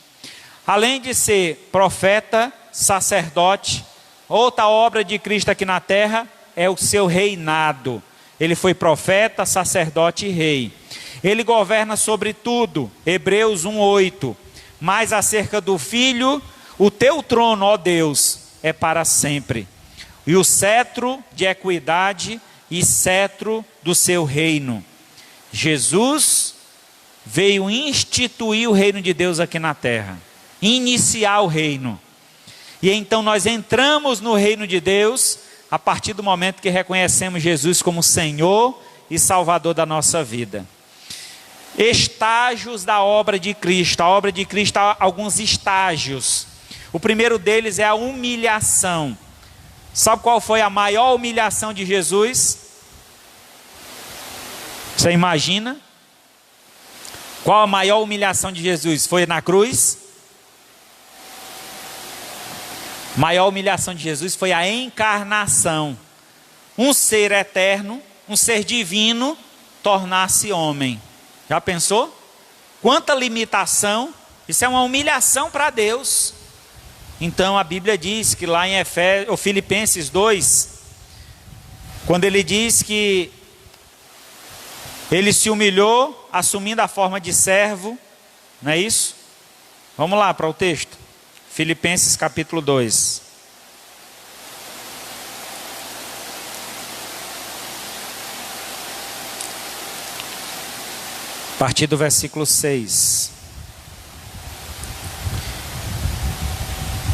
Além de ser profeta, sacerdote, outra obra de Cristo aqui na terra é o seu reinado. Ele foi profeta, sacerdote e rei. Ele governa sobre tudo. Hebreus 1:8. Mas acerca do Filho, o teu trono, ó Deus, é para sempre. E o cetro de equidade e cetro do seu reino. Jesus veio instituir o reino de Deus aqui na terra. Iniciar o reino. E então nós entramos no reino de Deus a partir do momento que reconhecemos Jesus como Senhor e Salvador da nossa vida. Estágios da obra de Cristo. A obra de Cristo há alguns estágios. O primeiro deles é a humilhação. Sabe qual foi a maior humilhação de Jesus? Você imagina? Qual a maior humilhação de Jesus? Foi na cruz? A maior humilhação de Jesus foi a encarnação. Um ser eterno, um ser divino, tornar-se homem. Já pensou? Quanta limitação! Isso é uma humilhação para Deus. Então a Bíblia diz que lá em Filipenses 2, quando ele diz que ele se humilhou, assumindo a forma de servo, não é isso? Vamos lá para o texto. Filipenses capítulo 2. A partir do versículo 6.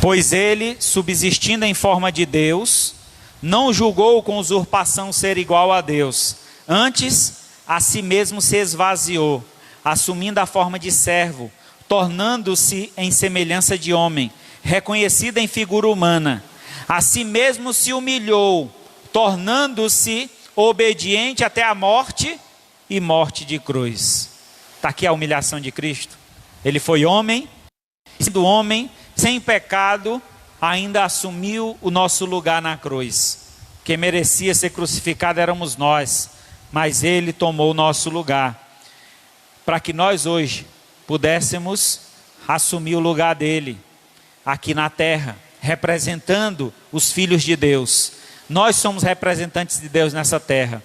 Pois ele, subsistindo em forma de Deus, não julgou com usurpação ser igual a Deus. Antes, a si mesmo se esvaziou, assumindo a forma de servo, tornando-se em semelhança de homem, reconhecido em figura humana. A si mesmo se humilhou, tornando-se obediente até a morte e morte de cruz. Está aqui a humilhação de Cristo. Ele foi homem, sendo homem, sem pecado, ainda assumiu o nosso lugar na cruz. Quem merecia ser crucificado éramos nós, mas ele tomou o nosso lugar, para que nós hoje pudéssemos assumir o lugar dele, aqui na terra, representando os filhos de Deus. Nós somos representantes de Deus nessa terra.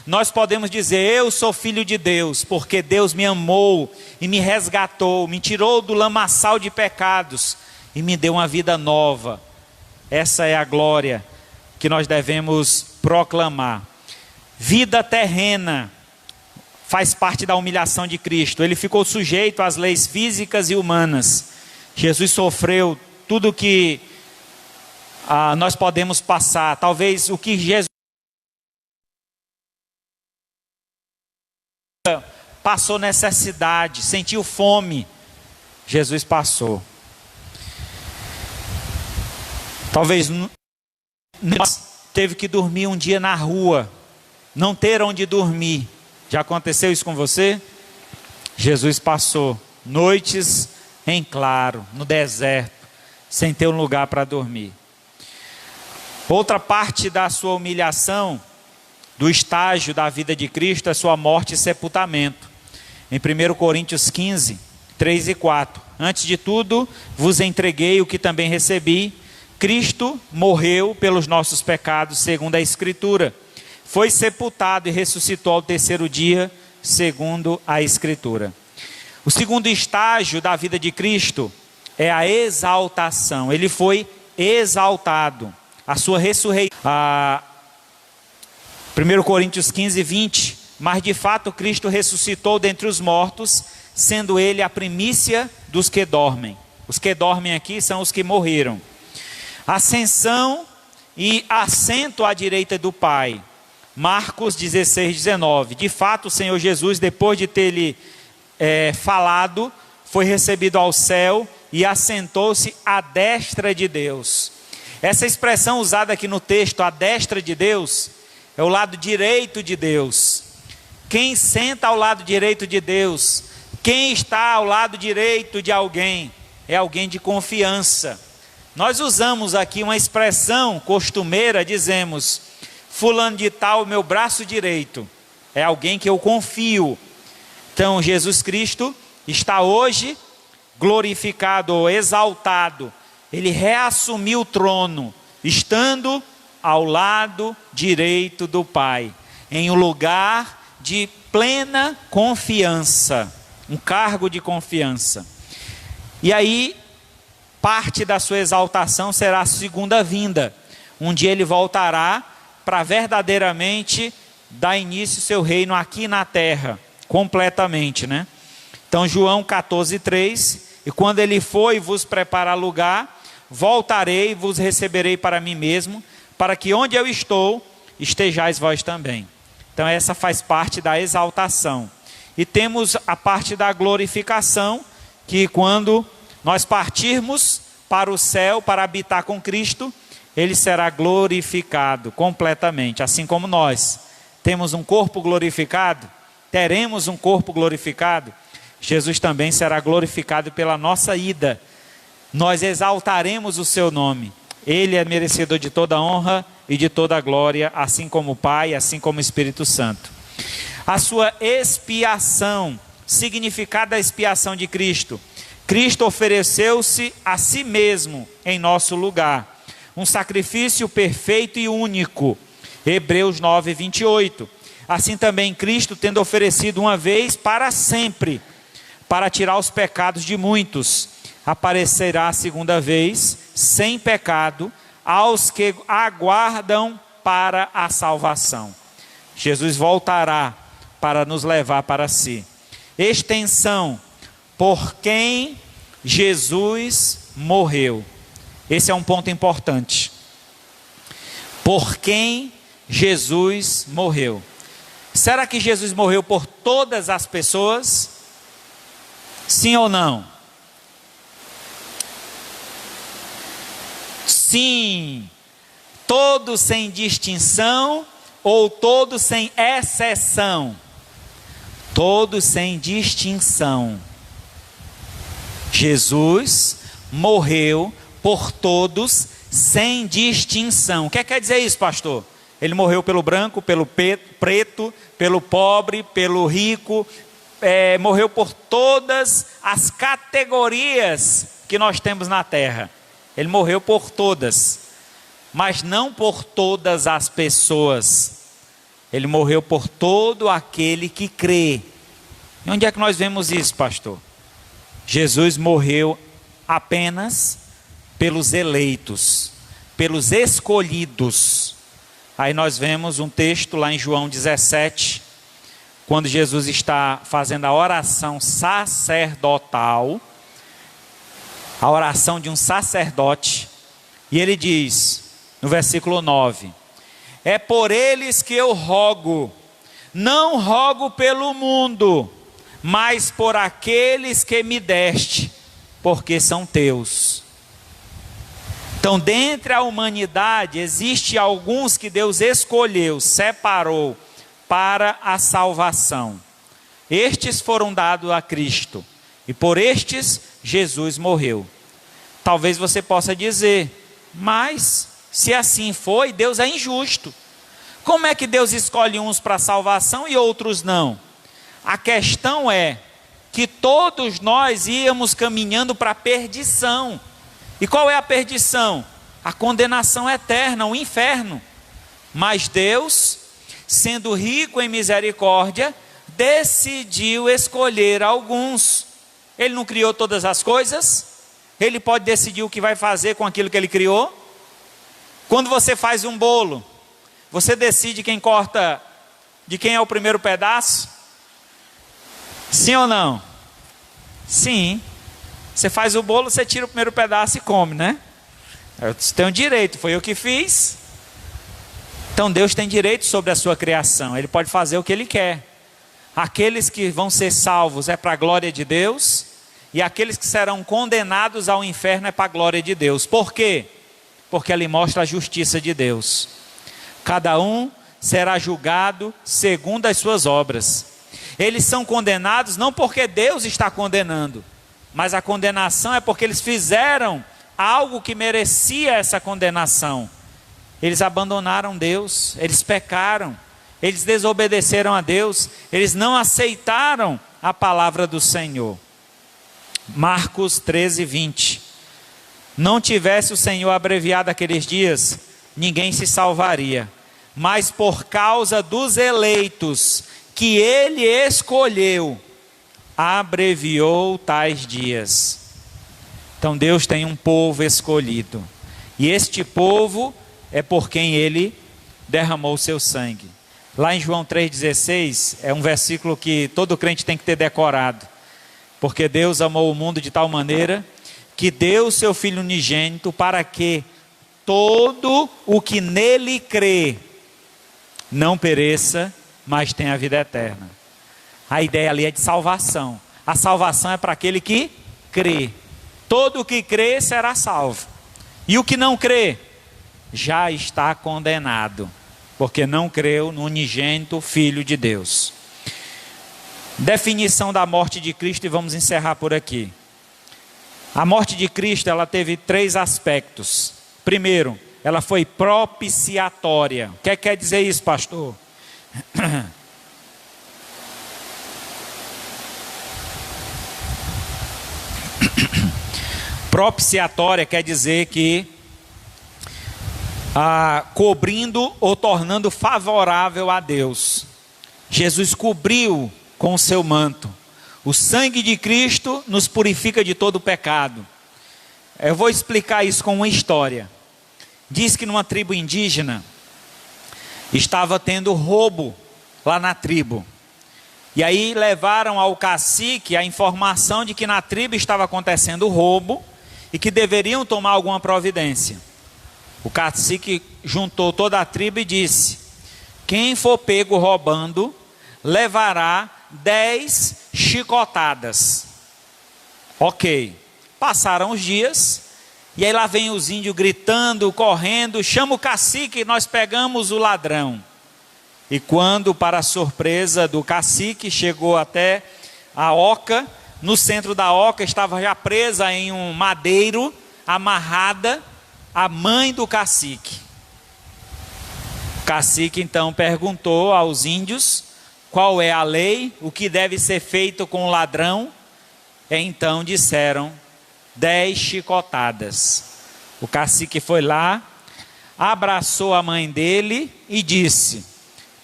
Nós podemos dizer, eu sou filho de Deus, porque Deus me amou e me resgatou, me tirou do lamaçal de pecados e me deu uma vida nova. Essa é a glória que nós devemos proclamar. Vida terrena faz parte da humilhação de Cristo. Ele ficou sujeito às leis físicas e humanas. Jesus sofreu tudo que nós podemos passar. Talvez o que Jesus passou necessidade, sentiu fome, Jesus passou. Talvez teve que dormir um dia na rua, não ter onde dormir. Já aconteceu isso com você? Jesus passou noites em claro, no deserto, sem ter um lugar para dormir. Outra parte da sua humilhação, do estágio da vida de Cristo, é sua morte e sepultamento. Em 1 Coríntios 15, 3 e 4. Antes de tudo, vos entreguei o que também recebi. Cristo morreu pelos nossos pecados, segundo a Escritura. Foi sepultado e ressuscitou ao terceiro dia, segundo a Escritura. O segundo estágio da vida de Cristo é a exaltação. Ele foi exaltado. A sua ressurreição. 1 Coríntios 15, 20. Mas de fato Cristo ressuscitou dentre os mortos, sendo ele a primícia dos que dormem. Os que dormem aqui são os que morreram. Ascensão e assento à direita do Pai. Marcos 16, 19. De fato o Senhor Jesus, depois de ter lhe falado, foi recebido ao céu e assentou-se à destra de Deus. Essa expressão usada aqui no texto, à destra de Deus, é o lado direito de Deus. Quem senta ao lado direito de Deus, quem está ao lado direito de alguém, é alguém de confiança. Nós usamos aqui uma expressão costumeira, dizemos, fulano de tal, meu braço direito, é alguém que eu confio. Então Jesus Cristo está hoje glorificado ou exaltado. Ele reassumiu o trono, estando ao lado direito do Pai, em um lugar de plena confiança, um cargo de confiança. E aí, parte da sua exaltação será a segunda vinda. Um dia ele voltará para verdadeiramente dar início ao seu reino aqui na terra, completamente, né? Então João 14, 3, e quando ele for e vos preparar lugar, voltarei e vos receberei para mim mesmo, para que onde eu estou, estejais vós também. Então essa faz parte da exaltação. E temos a parte da glorificação, que quando nós partirmos para o céu, para habitar com Cristo, ele será glorificado completamente, assim como nós temos um corpo glorificado, teremos um corpo glorificado, Jesus também será glorificado pela nossa ida. Nós exaltaremos o seu nome. Ele é merecedor de toda honra e de toda glória, assim como o Pai, assim como o Espírito Santo. A sua expiação, significado da expiação de Cristo. Cristo ofereceu-se a si mesmo em nosso lugar. Um sacrifício perfeito e único. Hebreus 9, 28. Assim também Cristo, tendo oferecido uma vez para sempre, para tirar os pecados de muitos, aparecerá a segunda vez, sem pecado, aos que aguardam para a salvação. Jesus voltará para nos levar para si. Extensão, por quem Jesus morreu. Esse é um ponto importante. Por quem Jesus morreu. Será que Jesus morreu por todas as pessoas? Sim ou não? Sim. Todos sem distinção ou todos sem exceção? Todos sem distinção. Jesus morreu por todos sem distinção. O que quer dizer isso, pastor? Ele morreu pelo branco, pelo preto, pelo pobre, pelo rico, morreu por todas as categorias que nós temos na terra. Ele morreu por todas, mas não por todas as pessoas. Ele morreu por todo aquele que crê. E onde é que nós vemos isso, pastor? Jesus morreu apenas pelos eleitos, pelos escolhidos. Aí nós vemos um texto lá em João 17, quando Jesus está fazendo a oração sacerdotal, a oração de um sacerdote, e ele diz, no versículo 9, é por eles que eu rogo, não rogo pelo mundo, mas por aqueles que me deste, porque são teus. Então, dentre a humanidade, existe alguns que Deus escolheu, separou, para a salvação. Estes foram dados a Cristo, e por estes Jesus morreu. Talvez você possa dizer, mas se assim foi, Deus é injusto. Como é que Deus escolhe uns para a salvação e outros não? A questão é que todos nós íamos caminhando para a perdição. E qual é a perdição? A condenação eterna, o inferno. Mas Deus, sendo rico em misericórdia, decidiu escolher alguns. Ele não criou todas as coisas? Ele pode decidir o que vai fazer com aquilo que ele criou? Quando você faz um bolo, você decide quem corta, de quem é o primeiro pedaço? Sim ou não? Sim. Você faz o bolo, você tira o primeiro pedaço e come, né? Eu tenho direito, foi eu que fiz. Então Deus tem direito sobre a sua criação. Ele pode fazer o que Ele quer. Aqueles que vão ser salvos é para a glória de Deus. E aqueles que serão condenados ao inferno é para a glória de Deus. Por quê? Porque Ele mostra a justiça de Deus. Cada um será julgado segundo as suas obras. Eles são condenados não porque Deus está condenando, mas a condenação é porque eles fizeram algo que merecia essa condenação. Eles abandonaram Deus, eles pecaram, eles desobedeceram a Deus, eles não aceitaram a palavra do Senhor. Marcos 13, 20. Não tivesse o Senhor abreviado aqueles dias, ninguém se salvaria. Mas por causa dos eleitos que Ele escolheu, abreviou tais dias. Então Deus tem um povo escolhido. E este povo é por quem Ele derramou o seu sangue. Lá em João 3,16, é um versículo que todo crente tem que ter decorado. Porque Deus amou o mundo de tal maneira que deu o seu Filho unigênito para que todo o que nele crê não pereça, mas tenha a vida eterna. A ideia ali é de salvação. A salvação é para aquele que crê. Todo o que crê será salvo. E o que não crê já está condenado, porque não creu no unigênito Filho de Deus. Definição da morte de Cristo, e vamos encerrar por aqui. A morte de Cristo, ela teve 3 aspectos. Primeiro, ela foi propiciatória. O que quer dizer isso, pastor? Propiciatória quer dizer que cobrindo ou tornando favorável a Deus. Jesus cobriu com o seu manto. O sangue de Cristo nos purifica de todo o pecado. Eu vou explicar isso com uma história. Diz que numa tribo indígena estava tendo roubo lá na tribo. E aí levaram ao cacique a informação de que na tribo estava acontecendo roubo e que deveriam tomar alguma providência. O cacique juntou toda a tribo e disse: quem for pego roubando, levará 10 chicotadas. Ok. Passaram os dias, e aí lá vem os índios gritando, correndo: chama o cacique, nós pegamos o ladrão. E quando, para a surpresa do cacique, chegou até a oca, no centro da oca estava já presa em um madeiro, amarrada, a mãe do cacique. O cacique então perguntou aos índios qual é a lei, o que deve ser feito com o ladrão. Então disseram: 10 chicotadas. O cacique foi lá, abraçou a mãe dele e disse: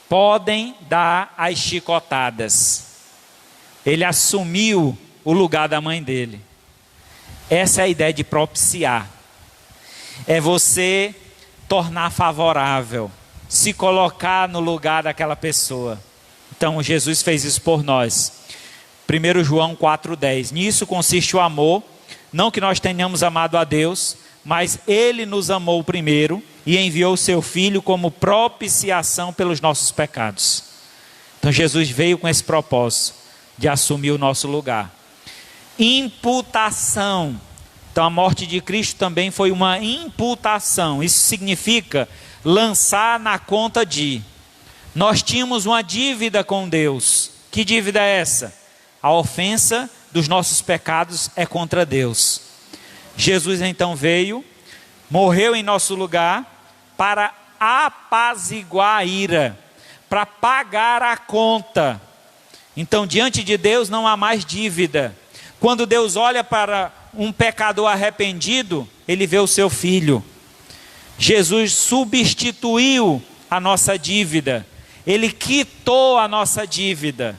podem dar as chicotadas. Ele assumiu o lugar da mãe dele. Essa é a ideia de propiciar. É você tornar favorável, se colocar no lugar daquela pessoa. Então Jesus fez isso por nós. 1 João 4,10. Nisso consiste o amor, não que nós tenhamos amado a Deus, mas Ele nos amou primeiro e enviou o seu Filho como propiciação pelos nossos pecados. Então Jesus veio com esse propósito de assumir o nosso lugar. Imputação. Então a morte de Cristo também foi uma imputação. Isso significa lançar na conta de. Nós tínhamos uma dívida com Deus. Que dívida é essa? A ofensa dos nossos pecados é contra Deus. Jesus então veio, morreu em nosso lugar para apaziguar a ira, para pagar a conta. Então, diante de Deus não há mais dívida. Quando Deus olha para um pecador arrependido, Ele vê o seu filho. Jesus substituiu a nossa dívida. Ele quitou a nossa dívida.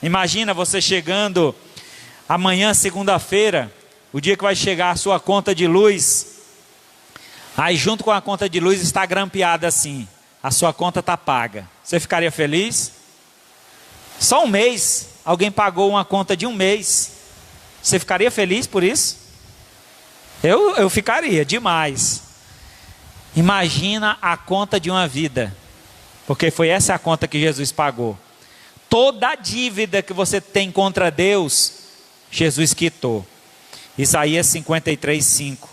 Imagina você chegando amanhã, segunda-feira, o dia que vai chegar a sua conta de luz. Aí junto com a conta de luz está grampeada assim: a sua conta está paga. Você ficaria feliz? Só um mês, alguém pagou uma conta de um mês. Você ficaria feliz por isso? Eu ficaria, demais. Imagina a conta de uma vida, porque foi essa a conta que Jesus pagou. Toda a dívida que você tem contra Deus, Jesus quitou. Isaías 53:5.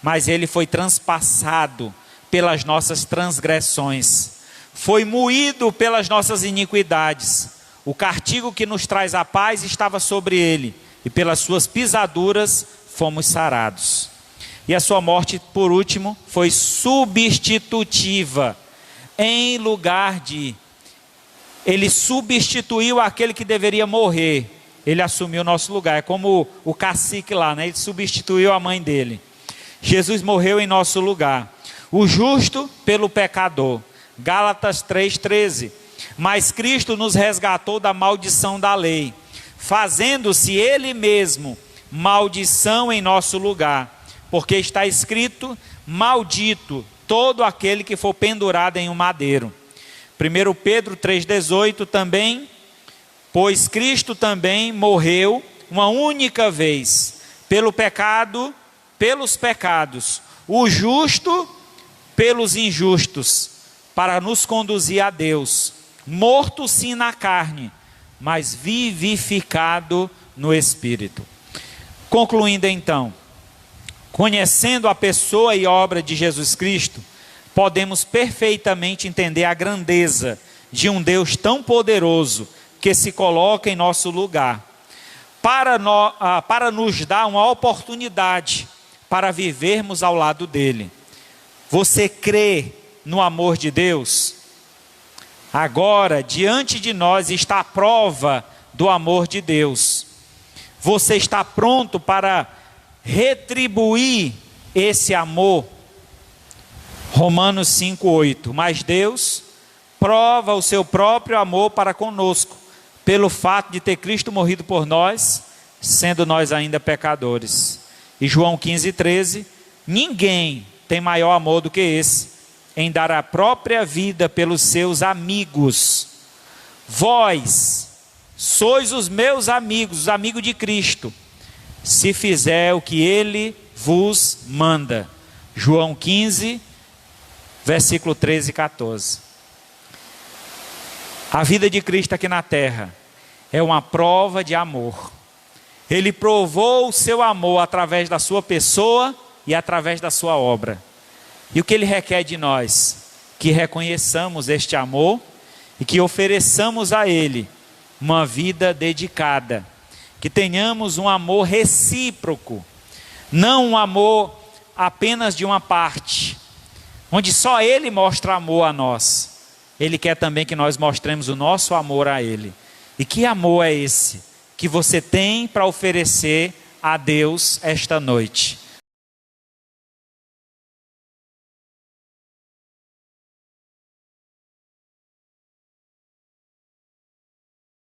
Mas ele foi transpassado pelas nossas transgressões, foi moído pelas nossas iniquidades. O castigo que nos traz a paz estava sobre ele, e pelas suas pisaduras fomos sarados. E a sua morte, por último, foi substitutiva. Em lugar de... Ele substituiu aquele que deveria morrer. Ele assumiu o nosso lugar. É como o cacique lá, né? Ele substituiu a mãe dele. Jesus morreu em nosso lugar. O justo pelo pecador. Gálatas 3:13. Mas Cristo nos resgatou da maldição da lei, fazendo-se Ele mesmo maldição em nosso lugar. Porque está escrito: maldito todo aquele que for pendurado em um madeiro. 1 Pedro 3,18 também: pois Cristo também morreu uma única vez pelo pecado, pelos pecados, o justo pelos injustos, para nos conduzir a Deus, morto sim na carne, mas vivificado no Espírito. Concluindo então, conhecendo a pessoa e obra de Jesus Cristo, podemos perfeitamente entender a grandeza de um Deus tão poderoso que se coloca em nosso lugar, para nos dar uma oportunidade para vivermos ao lado dele. Você crê no amor de Deus? Agora, diante de nós está a prova do amor de Deus. Você está pronto para retribuir esse amor? Romanos 5:8. Mas Deus prova o seu próprio amor para conosco, pelo fato de ter Cristo morrido por nós, sendo nós ainda pecadores. E João 15:13. Ninguém tem maior amor do que esse, em dar a própria vida pelos seus amigos. Vós sois os meus amigos, os amigos de Cristo, se fizer o que Ele vos manda. João 15, versículo 13 e 14. A vida de Cristo aqui na terra é uma prova de amor. Ele provou o seu amor através da sua pessoa e através da sua obra. E o que Ele requer de nós? Que reconheçamos este amor e que ofereçamos a Ele uma vida dedicada. Que tenhamos um amor recíproco, não um amor apenas de uma parte, onde só Ele mostra amor a nós. Ele quer também que nós mostremos o nosso amor a Ele. E que amor é esse que você tem para oferecer a Deus esta noite?